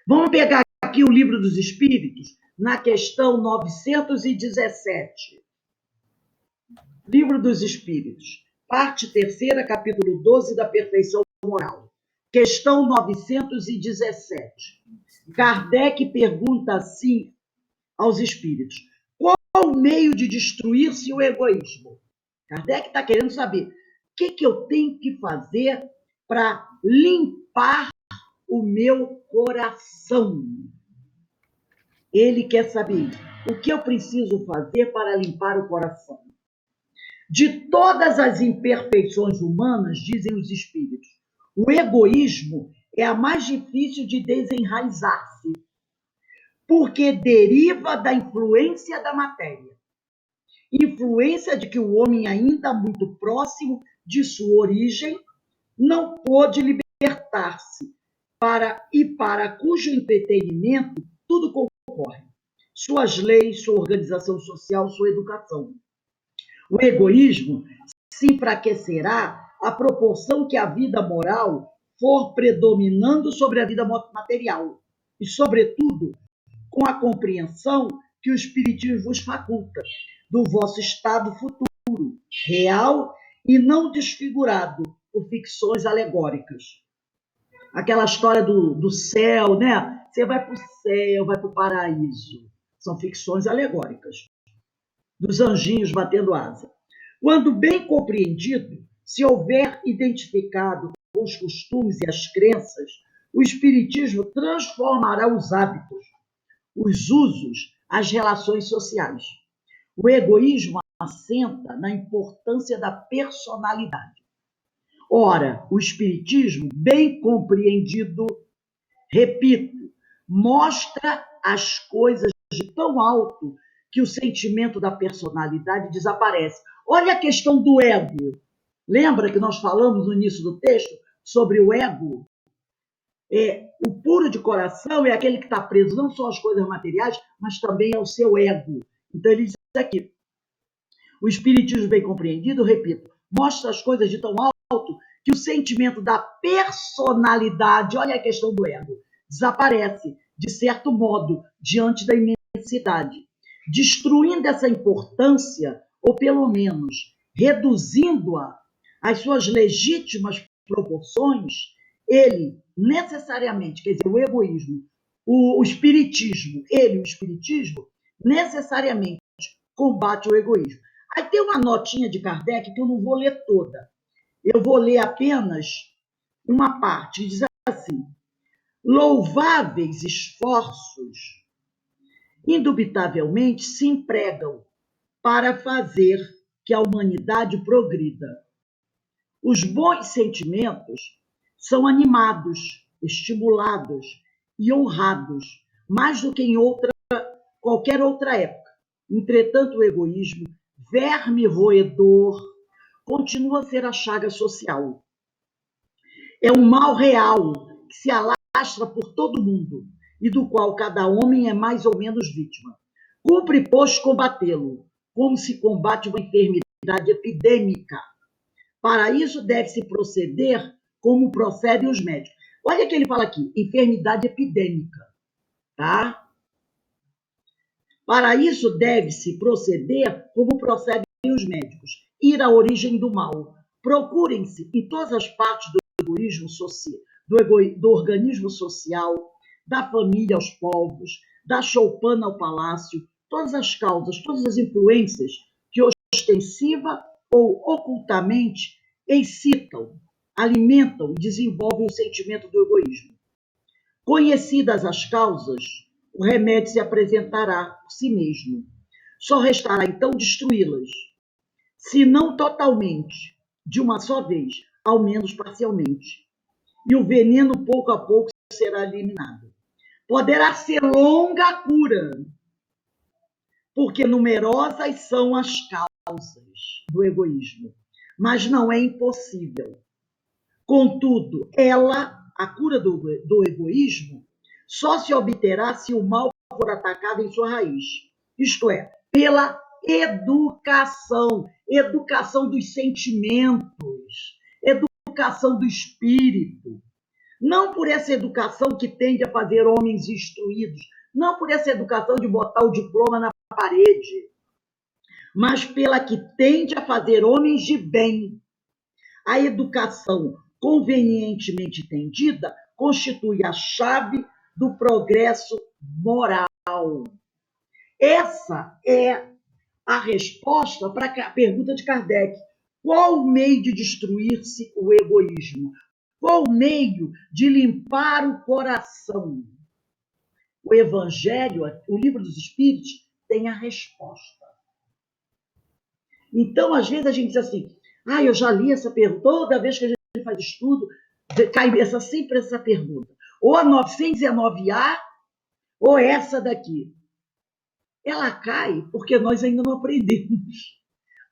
Vamos pegar aqui o Livro dos Espíritos, na questão 917. Livro dos Espíritos, parte 3ª, capítulo 12 da perfeição moral. Questão 917. Kardec pergunta assim aos espíritos: qual o meio de destruir-se o egoísmo? Kardec está querendo saber o que eu tenho que fazer para limpar o meu coração. Ele quer saber isso. O que eu preciso fazer para limpar o coração? De todas as imperfeições humanas, dizem os espíritos, o egoísmo é a mais difícil de desenraizar-se, porque deriva da influência da matéria. Influência de que o homem, ainda muito próximo de sua origem, não pôde libertar-se, para cujo entretenimento tudo concorre. Suas leis, sua organização social, sua educação. O egoísmo se enfraquecerá à proporção que a vida moral for predominando sobre a vida material e, sobretudo, com a compreensão que o Espiritismo vos faculta do vosso estado futuro, real e não desfigurado por ficções alegóricas. Aquela história do céu, né? Você vai para o céu, vai para o paraíso. São ficções alegóricas. Dos anjinhos batendo asa. Quando bem compreendido, se houver identificado com os costumes e as crenças, o Espiritismo transformará os hábitos, os usos, as relações sociais. O egoísmo assenta na importância da personalidade. Ora, o Espiritismo, bem compreendido, repito, mostra as coisas de tão alto que o sentimento da personalidade desaparece. Olha a questão do ego. Lembra que nós falamos no início do texto sobre o ego? O puro de coração é aquele que está preso não só às coisas materiais, mas também ao seu ego. Então ele diz aqui, o Espiritismo bem compreendido, repito, mostra as coisas de tão alto que o sentimento da personalidade, olha a questão do ego, desaparece, de certo modo, diante da imensidade, destruindo essa importância, ou pelo menos reduzindo-a às suas legítimas proporções. Ele necessariamente, quer dizer, o egoísmo, o espiritismo, o espiritismo, necessariamente combate o egoísmo. Aí tem uma notinha de Kardec que eu não vou ler toda. Eu vou ler apenas uma parte. Diz assim: louváveis esforços, indubitavelmente, se empregam para fazer que a humanidade progrida. Os bons sentimentos são animados, estimulados e honrados, mais do que em qualquer outra época. Entretanto, o egoísmo, verme roedor, continua a ser a chaga social. É um mal real que se alastra por todo mundo e do qual cada homem é mais ou menos vítima. Cumpre, pois, combatê-lo, como se combate uma enfermidade epidêmica. Para isso deve-se proceder como procedem os médicos. Olha que ele fala aqui, enfermidade epidêmica, tá? Para isso deve-se proceder como procedem os médicos, ir à origem do mal. Procurem-se em todas as partes do egoísmo social, do organismo social, da família aos povos, da choupana ao palácio, todas as causas, todas as influências que ostensiva ou ocultamente excitam, alimentam e desenvolvem o sentimento do egoísmo. Conhecidas as causas, o remédio se apresentará por si mesmo. Só restará então destruí-las, se não totalmente, de uma só vez, ao menos parcialmente. E o veneno, pouco a pouco, será eliminado. Poderá ser longa a cura, porque numerosas são as causas do egoísmo, mas não é impossível. Contudo, a cura do egoísmo, só se obterá se o mal for atacado em sua raiz, isto é, pela educação, educação dos sentimentos, educação do espírito. Não por essa educação que tende a fazer homens instruídos, não por essa educação de botar o diploma na parede, mas pela que tende a fazer homens de bem. A educação convenientemente entendida constitui a chave do progresso moral. Essa é a resposta para a pergunta de Kardec. Qual o meio de destruir-se o egoísmo? Qual o meio de limpar o coração? O Evangelho, o Livro dos Espíritos, tem a resposta. Então, às vezes a gente diz assim, eu já li essa pergunta, toda vez que a gente faz estudo, cai sempre essa pergunta. Ou a 919A, ou essa daqui. Ela cai porque nós ainda não aprendemos.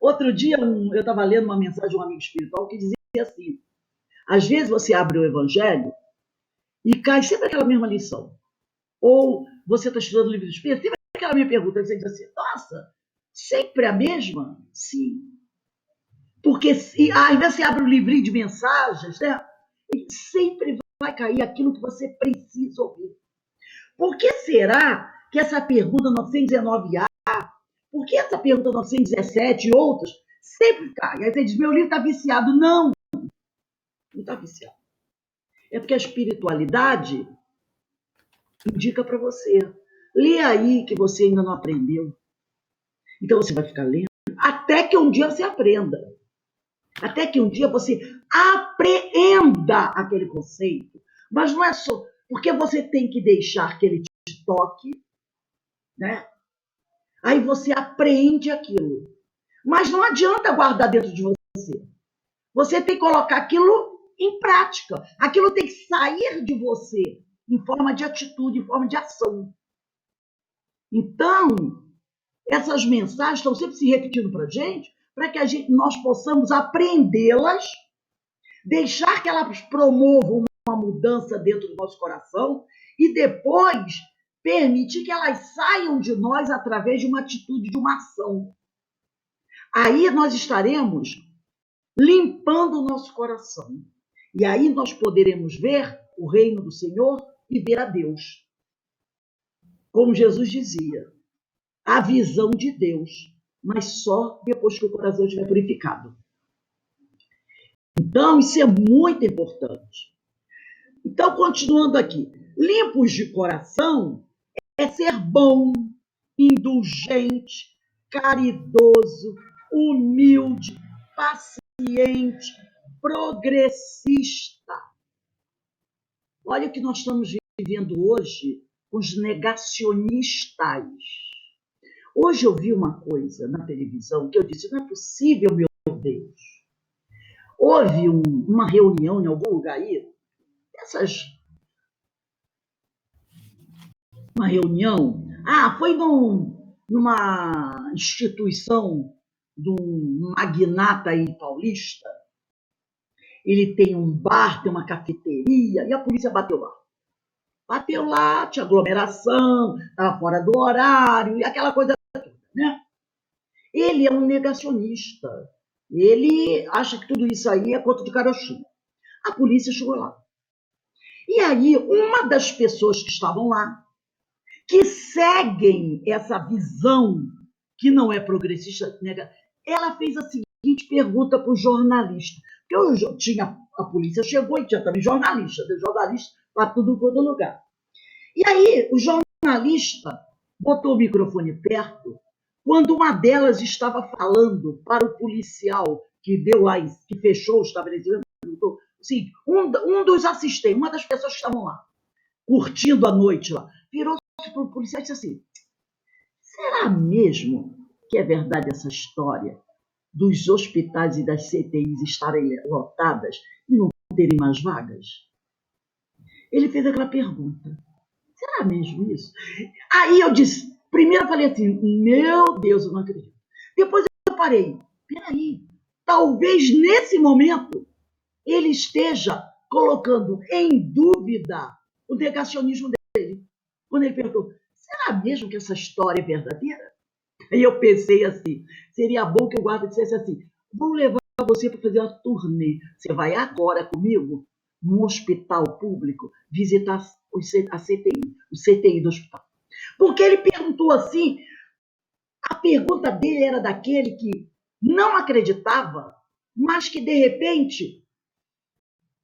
Outro dia, eu estava lendo uma mensagem de um amigo espiritual que dizia assim, às vezes você abre o Evangelho e cai sempre aquela mesma lição. Ou você está estudando o Livro dos Espíritos, sempre aquela minha pergunta, você diz assim, nossa, sempre a mesma? Sim. Porque às vezes você abre um livrinho de mensagens, né? E sempre vai cair aquilo que você precisa ouvir. Por que será que essa pergunta 919A, por que essa pergunta 917 e outras, sempre cai? Aí você diz, meu livro está viciado. Não está viciado. É porque a espiritualidade indica para você. Lê aí que você ainda não aprendeu. Então você vai ficar lendo até que um dia você aprenda. Até que um dia você apreenda aquele conceito. Mas não é só... Porque você tem que deixar que ele te toque, né? Aí você aprende aquilo. Mas não adianta guardar dentro de você. Você tem que colocar aquilo em prática. Aquilo tem que sair de você em forma de atitude, em forma de ação. Então, essas mensagens estão sempre se repetindo para a gente, para que nós possamos aprendê-las, deixar que elas promovam uma mudança dentro do nosso coração e depois permitir que elas saiam de nós através de uma atitude, de uma ação. Aí nós estaremos limpando o nosso coração. E aí nós poderemos ver o reino do Senhor e ver a Deus. Como Jesus dizia, a visão de Deus, mas só depois que o coração estiver purificado. Então, isso é muito importante. Então, continuando aqui, limpos de coração é ser bom, indulgente, caridoso, humilde, paciente, progressista. Olha o que nós estamos vivendo hoje com os negacionistas. Hoje eu vi uma coisa na televisão que eu disse, não é possível, meu Deus. Houve uma reunião em algum lugar aí, uma reunião, foi numa instituição de um magnata aí paulista. Ele tem um bar, tem uma cafeteria, e a polícia bateu lá. Bateu lá, tinha aglomeração, estava fora do horário, e aquela coisa toda, né? Ele é um negacionista. Ele acha que tudo isso aí é conto de carochinha. A polícia chegou lá. E aí, uma das pessoas que estavam lá, que seguem essa visão que não é progressista, ela fez a seguinte pergunta para o jornalista. Porque a polícia chegou e tinha também jornalista para tudo quanto lugar. E aí, o jornalista botou o microfone perto quando uma delas estava falando para o policial que deu lá, que fechou o estabelecimento, assim, um dos assistentes, uma das pessoas que estavam lá, curtindo a noite lá, virou-se para o policial e disse assim, será mesmo que é verdade essa história dos hospitais e das CTIs estarem lotadas e não terem mais vagas? Ele fez aquela pergunta. Será mesmo isso? Aí eu disse, primeiro eu falei assim, meu Deus, eu não acredito. Depois eu parei, peraí, talvez nesse momento ele esteja colocando em dúvida o negacionismo dele. Quando ele perguntou, será mesmo que essa história é verdadeira? Aí eu pensei assim, seria bom que o guarda dissesse assim, vou levar você para fazer uma turnê. Você vai agora comigo num hospital público visitar a CTI, o CTI do hospital. Porque ele perguntou assim, a pergunta dele era daquele que não acreditava, mas que de repente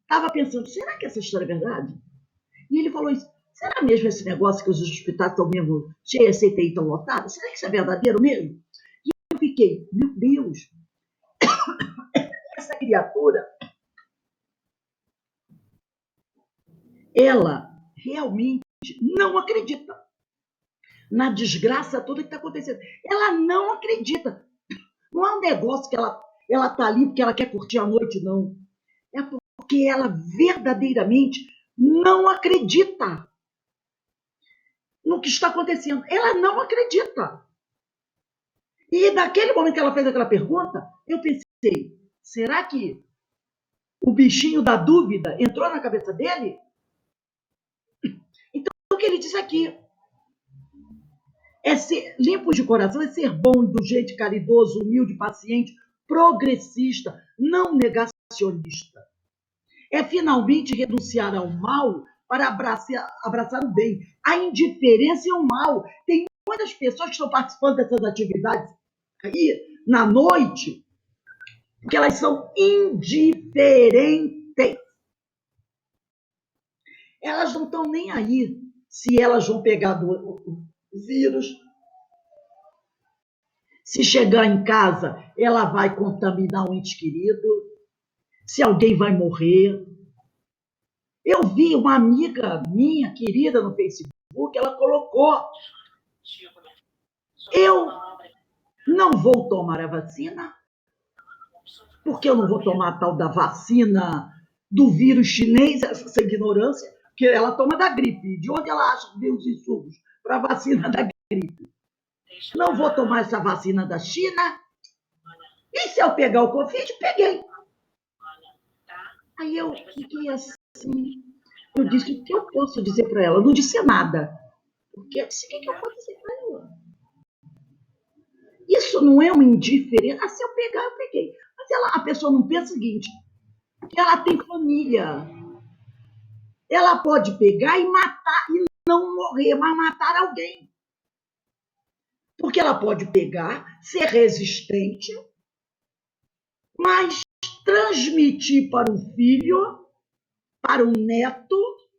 estava pensando, será que essa história é verdade? E ele falou isso, será mesmo esse negócio que os hospitais estão mesmo cheios, a CTI estão lotados? Será que isso é verdadeiro mesmo? E eu fiquei, meu Deus, essa criatura, ela realmente não acredita na desgraça toda que está acontecendo. Ela não acredita. Não é um negócio que ela está ali porque ela quer curtir a noite, não. É porque ela verdadeiramente não acredita no que está acontecendo. Ela não acredita. E naquele momento que ela fez aquela pergunta, eu pensei, será que o bichinho da dúvida entrou na cabeça dele? Então, o que ele diz aqui é ser limpo de coração, é ser bom, indulgente, caridoso, humilde, paciente, progressista, não negacionista. É finalmente renunciar ao mal para abraçar o bem. A indiferença é o mal. Tem muitas pessoas que estão participando dessas atividades aí na noite, porque elas são indiferentes. Elas não estão nem aí se elas vão pegar o vírus. Se chegar em casa, ela vai contaminar um ente querido. Se alguém vai morrer. Eu vi uma amiga minha, querida, no Facebook, ela colocou: eu não vou tomar a vacina, porque eu não vou tomar a tal da vacina do vírus chinês, essa ignorância, que ela toma da gripe. De onde ela acha que vem os insumos para a vacina da gripe? Não vou tomar essa vacina da China. E se eu pegar o Covid? Peguei. Aí eu fiquei assim. Eu disse: o que eu posso dizer para ela? Eu não disse nada. Porque eu disse: o que eu posso dizer para ela? Isso não é uma indiferença. Se eu pegar, eu peguei. Mas a pessoa não pensa o seguinte: que ela tem família. Ela pode pegar e matar, e não morrer, mas matar alguém. Porque ela pode pegar, ser resistente, mas transmitir para um filho, para um neto,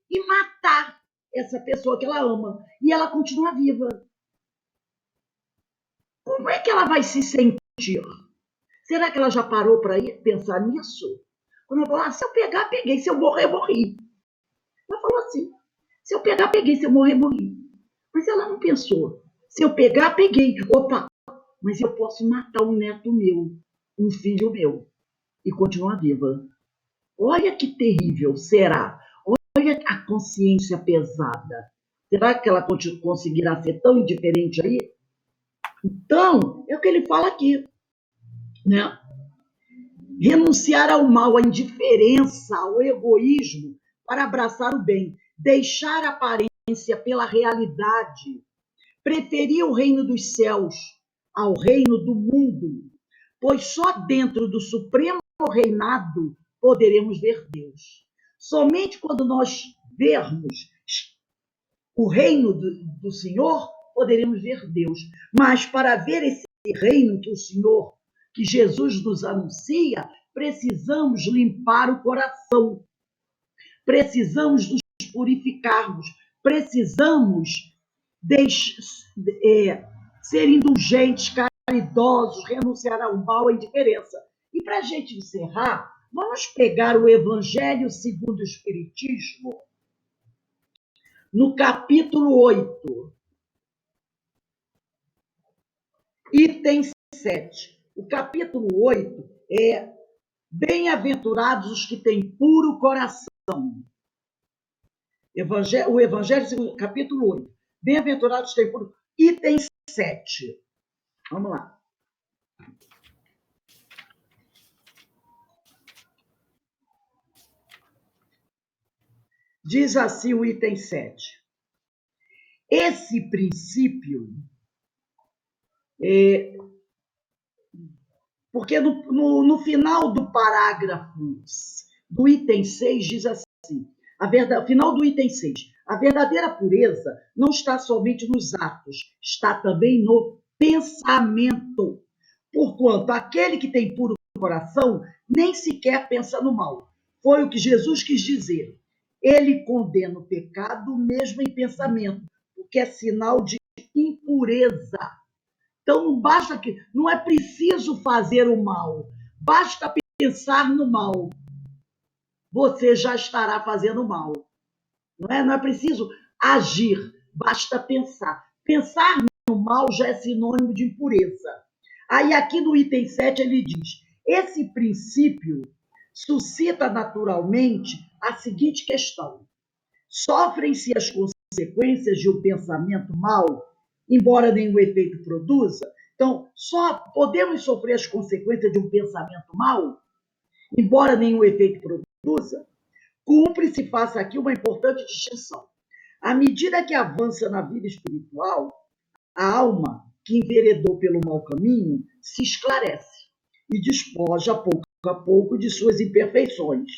e matar essa pessoa que ela ama. E ela continua viva. Como é que ela vai se sentir? Será que ela já parou para pensar nisso? Quando ela falou: se eu pegar, peguei. Se eu morrer, morri. Ela falou assim: se eu pegar, peguei. Se eu morrer, morri. Mas ela não pensou: se eu pegar, peguei. Opa, mas eu posso matar um neto meu, um filho meu, e continuar viva. Olha que terrível será. Olha a consciência pesada. Será que ela conseguirá ser tão indiferente aí? Então, é o que ele fala aqui, né? Renunciar ao mal, à indiferença, ao egoísmo, para abraçar o bem. Deixar a aparência pela realidade. Preferir o reino dos céus ao reino do mundo, pois só dentro do supremo reinado poderemos ver Deus. Somente quando nós vermos o reino do Senhor, poderemos ver Deus. Mas para ver esse reino que o Senhor, que Jesus nos anuncia, precisamos limpar o coração, precisamos nos purificarmos, precisamos ser indulgentes, caridosos, renunciar ao mal, à indiferença. E para a gente encerrar, vamos pegar o Evangelho segundo o Espiritismo, no capítulo 8, item 7. O capítulo 8 é: bem-aventurados os que têm puro coração. O Evangelho segundo, capítulo 8. Bem-aventurados os que têm puro. Item 7. Vamos lá. Diz assim o item 7. Esse princípio, porque no final do parágrafo do item 6 diz assim, final do item 6, a verdadeira pureza não está somente nos atos, está também no pensamento. Porquanto aquele que tem puro coração nem sequer pensa no mal. Foi o que Jesus quis dizer. Ele condena o pecado mesmo em pensamento, porque é sinal de impureza. Então não basta não é preciso fazer o mal, basta pensar no mal. Você já estará fazendo mal. Não é preciso agir, basta pensar. Pensar no mal já é sinônimo de impureza. Aí aqui no item 7 ele diz, esse princípio suscita naturalmente a seguinte questão. Sofrem-se as consequências de um pensamento mau, embora nenhum efeito produza? Então, só podemos sofrer as consequências de um pensamento mau, embora nenhum efeito produza? Cumpre-se faça aqui uma importante distinção. À medida que avança na vida espiritual, a alma que enveredou pelo mau caminho se esclarece e despoja pouco a pouco de suas imperfeições,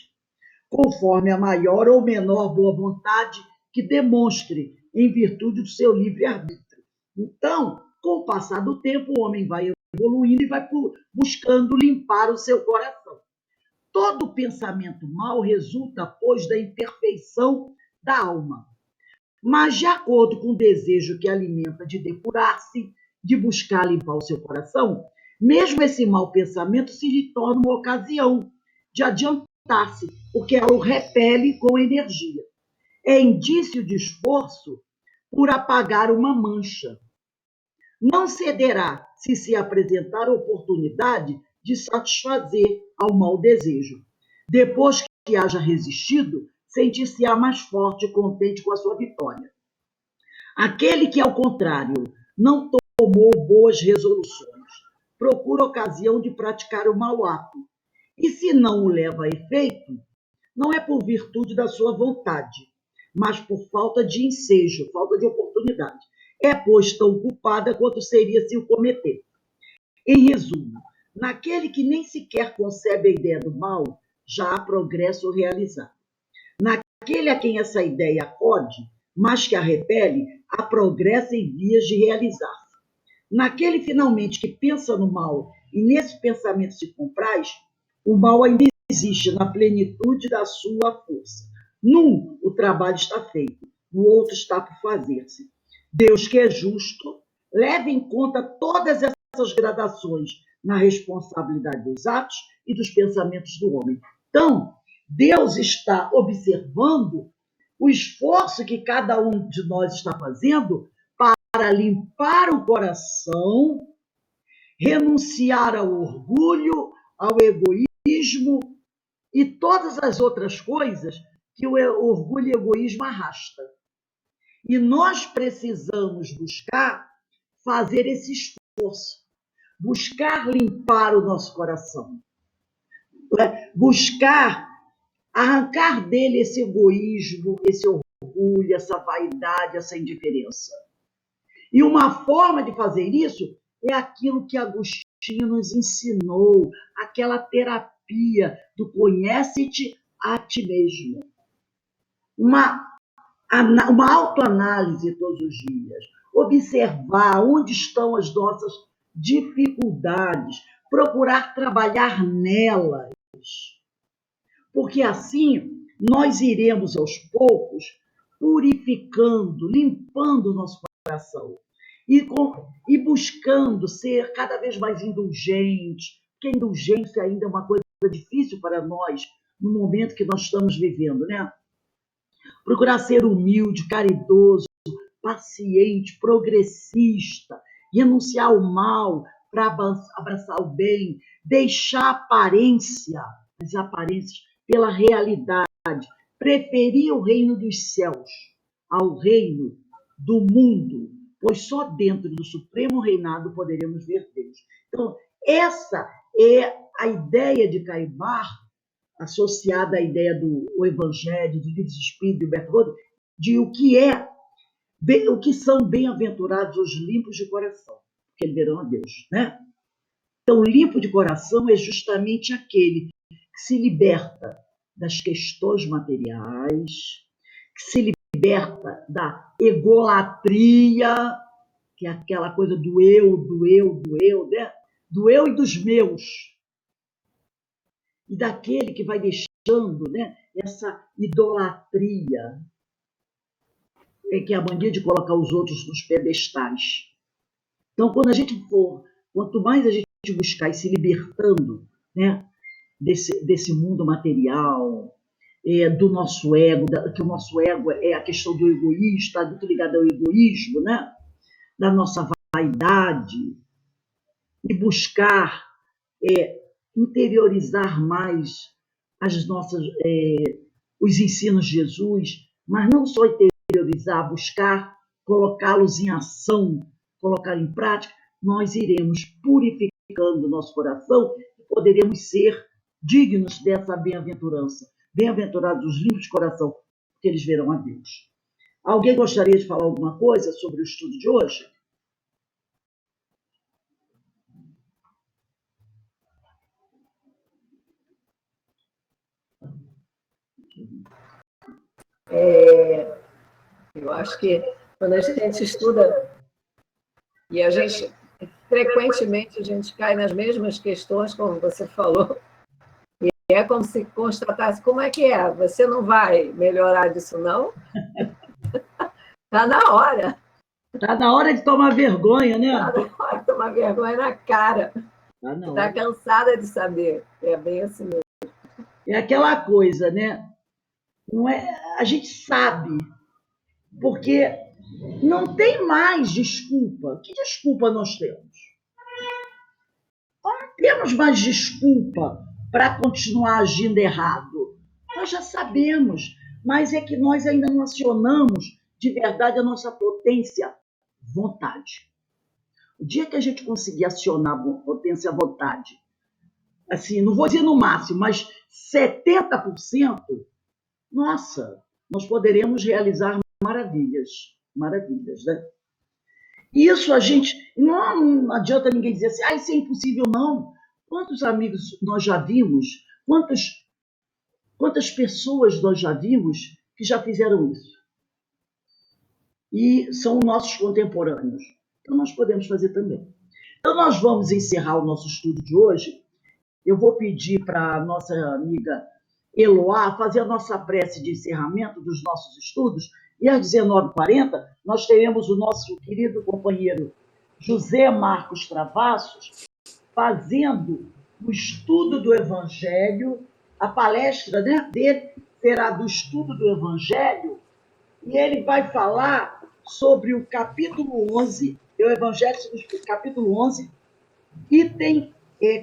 conforme a maior ou menor boa vontade que demonstre em virtude do seu livre-arbítrio. Então, com o passar do tempo, o homem vai evoluindo e vai buscando limpar o seu coração. Todo pensamento mau resulta, pois, da imperfeição da alma. Mas, de acordo com o desejo que alimenta de depurar-se, de buscar limpar o seu coração, mesmo esse mau pensamento se lhe torna uma ocasião de adiantar-se, porque ela o repele com energia. É indício de esforço por apagar uma mancha. Não cederá se se apresentar a oportunidade de satisfazer ao mau desejo. Depois que haja resistido, sentir-se-á mais forte e contente com a sua vitória. Aquele que, ao contrário, não tomou boas resoluções, procura ocasião de praticar o mau ato, e se não o leva a efeito, não é por virtude da sua vontade, mas por falta de ensejo, falta de oportunidade. É, pois, tão culpada quanto seria se o cometer. Em resumo, naquele que nem sequer concebe a ideia do mal, já há progresso realizado. Naquele a quem essa ideia acode, mas que a repele, há progresso em vias de realizar-se. Naquele, finalmente, que pensa no mal e nesse pensamento se compraz, o mal ainda existe na plenitude da sua força. Num, o trabalho está feito, no outro está por fazer-se. Deus, que é justo, leva em conta todas essas gradações na responsabilidade dos atos e dos pensamentos do homem. Então, Deus está observando o esforço que cada um de nós está fazendo para limpar o coração, renunciar ao orgulho, ao egoísmo e todas as outras coisas que o orgulho e o egoísmo arrasta. E nós precisamos buscar fazer esse esforço, buscar limpar o nosso coração, buscar arrancar dele esse egoísmo, esse orgulho, essa vaidade, essa indiferença. E uma forma de fazer isso é aquilo que Agostinho nos ensinou, aquela terapia do conhece-te a ti mesmo. Uma autoanálise todos os dias, observar onde estão as nossas dificuldades, procurar trabalhar nelas, porque assim nós iremos aos poucos purificando, limpando o nosso coração e buscando ser cada vez mais indulgente, porque a indulgência ainda é uma coisa difícil para nós no momento que nós estamos vivendo, né? Procurar ser humilde, caridoso, paciente, progressista, renunciar ao mal para abraçar o bem, deixar as aparências pela realidade, preferir o reino dos céus ao reino do mundo, pois só dentro do supremo reinado poderemos ver Deus. Então, essa é a ideia de Caibar, associada à ideia do Evangelho, do Livro dos Espíritos, de Humberto, de o que são bem-aventurados os limpos de coração, porque eles verão a Deus, né? Então, limpo de coração é justamente aquele que se liberta das questões materiais, que se liberta da egolatria, que é aquela coisa do eu, né? Do eu e dos meus. E daquele que vai deixando, né, essa idolatria, que é a mania de colocar os outros nos pedestais. Então, quanto mais a gente buscar ir se libertando, né, desse mundo material, do nosso ego, que o nosso ego é a questão do egoísmo, está muito ligado ao egoísmo, né? Da nossa vaidade, e buscar interiorizar mais as nossas, os ensinos de Jesus, mas não só interiorizar, buscar colocá-los em ação, colocar em prática, nós iremos purificando o nosso coração e poderemos ser dignos dessa bem-aventurança. Bem-aventurados os limpos de coração, porque eles verão a Deus. Alguém gostaria de falar alguma coisa sobre o estudo de hoje? Eu acho que quando a gente estuda, e a gente, frequentemente, a gente cai nas mesmas questões, como você falou, e é como se constatasse, como é que é? Você não vai melhorar disso, não? Está na hora. Está na hora de tomar vergonha, né? Está na hora de tomar vergonha na cara. Está na Está hora. cansada de saber. É bem assim mesmo. É aquela coisa, né? Não é, a gente sabe, porque não tem mais desculpa. Que desculpa nós temos? Não temos mais desculpa para continuar agindo errado. Nós já sabemos, mas é que nós ainda não acionamos de verdade a nossa potência vontade. O dia que a gente conseguir acionar a potência vontade, assim, não vou dizer no máximo, mas 70%, nossa, nós poderemos realizar maravilhas, maravilhas, né? Isso a gente, não adianta ninguém dizer assim, isso é impossível, não. Quantos amigos nós já vimos, quantas pessoas nós já vimos que já fizeram isso? E são nossos contemporâneos. Então nós podemos fazer também. Então nós vamos encerrar o nosso estudo de hoje. Eu vou pedir para a nossa amiga Eloá fazer a nossa prece de encerramento dos nossos estudos, e às 19h40 nós teremos o nosso querido companheiro José Marcos Travassos fazendo o estudo do Evangelho. A palestra, né, dele será do estudo do Evangelho, e ele vai falar sobre o capítulo 11, o Evangelho, capítulo 11, item,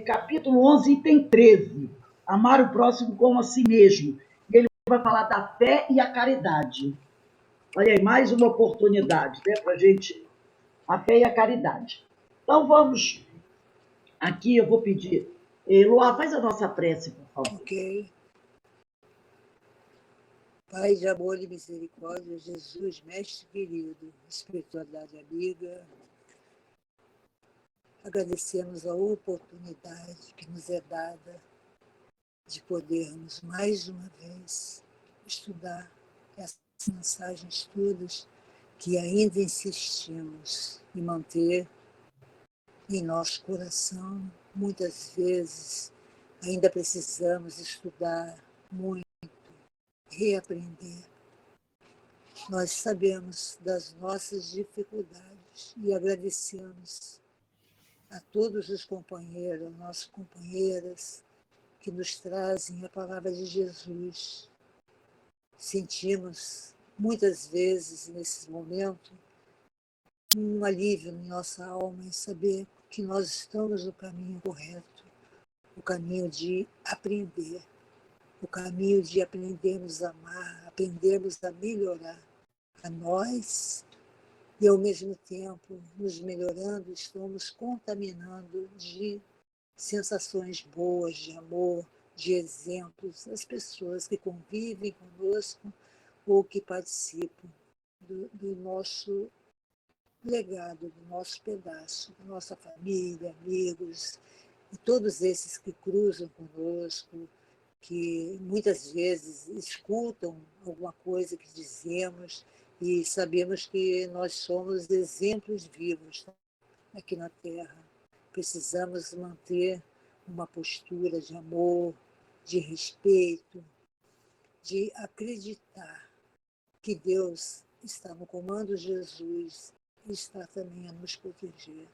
capítulo 11, item 13, amar o próximo como a si mesmo. E ele vai falar da fé e a caridade. Olha aí, mais uma oportunidade, né, para a gente, a fé e a caridade. Então vamos, aqui eu vou pedir, Luá, faz a nossa prece, por favor. Ok. Pai de amor e misericórdia, Jesus, mestre querido, espiritualidade amiga, agradecemos a oportunidade que nos é dada de podermos mais uma vez estudar essas mensagens todas que ainda insistimos em manter em nosso coração. Muitas vezes ainda precisamos estudar muito, reaprender. Nós sabemos das nossas dificuldades e agradecemos a todos os companheiros, nossas companheiras, que nos trazem a palavra de Jesus. Sentimos, muitas vezes, nesse momento, um alívio em nossa alma em saber que nós estamos no caminho correto, o caminho de aprender, o caminho de aprendermos a amar, aprendermos a melhorar a nós e, ao mesmo tempo, nos melhorando, estamos contaminando de sensações boas, de amor, de exemplos, as pessoas que convivem conosco ou que participam do nosso legado, do nosso pedaço, da nossa família, amigos, e todos esses que cruzam conosco, que muitas vezes escutam alguma coisa que dizemos e sabemos que nós somos exemplos vivos aqui na Terra. Precisamos manter uma postura de amor, de respeito, de acreditar que Deus está no comando de Jesus e está também a nos proteger.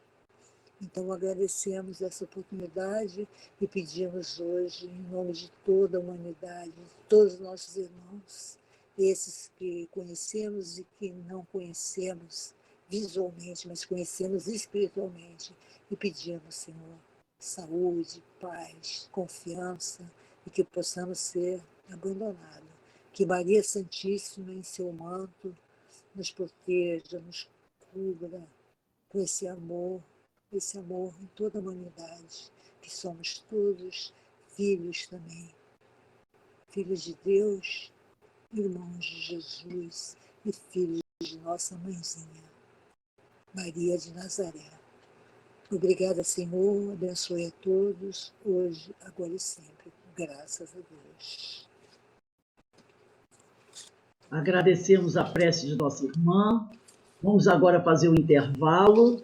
Então, agradecemos essa oportunidade e pedimos hoje, em nome de toda a humanidade, de todos os nossos irmãos, esses que conhecemos e que não conhecemos visualmente, mas conhecemos espiritualmente, e pedimos, Senhor, saúde, paz, confiança, e que possamos ser abandonados. Que Maria Santíssima, em seu manto, nos proteja, nos cubra com esse amor em toda a humanidade, que somos todos filhos também, filhos de Deus, irmãos de Jesus e filhos de nossa mãezinha, Maria de Nazaré. Obrigada, Senhor, abençoe a todos, hoje, agora e sempre, graças a Deus. Agradecemos a prece de nossa irmã. Vamos agora fazer o intervalo.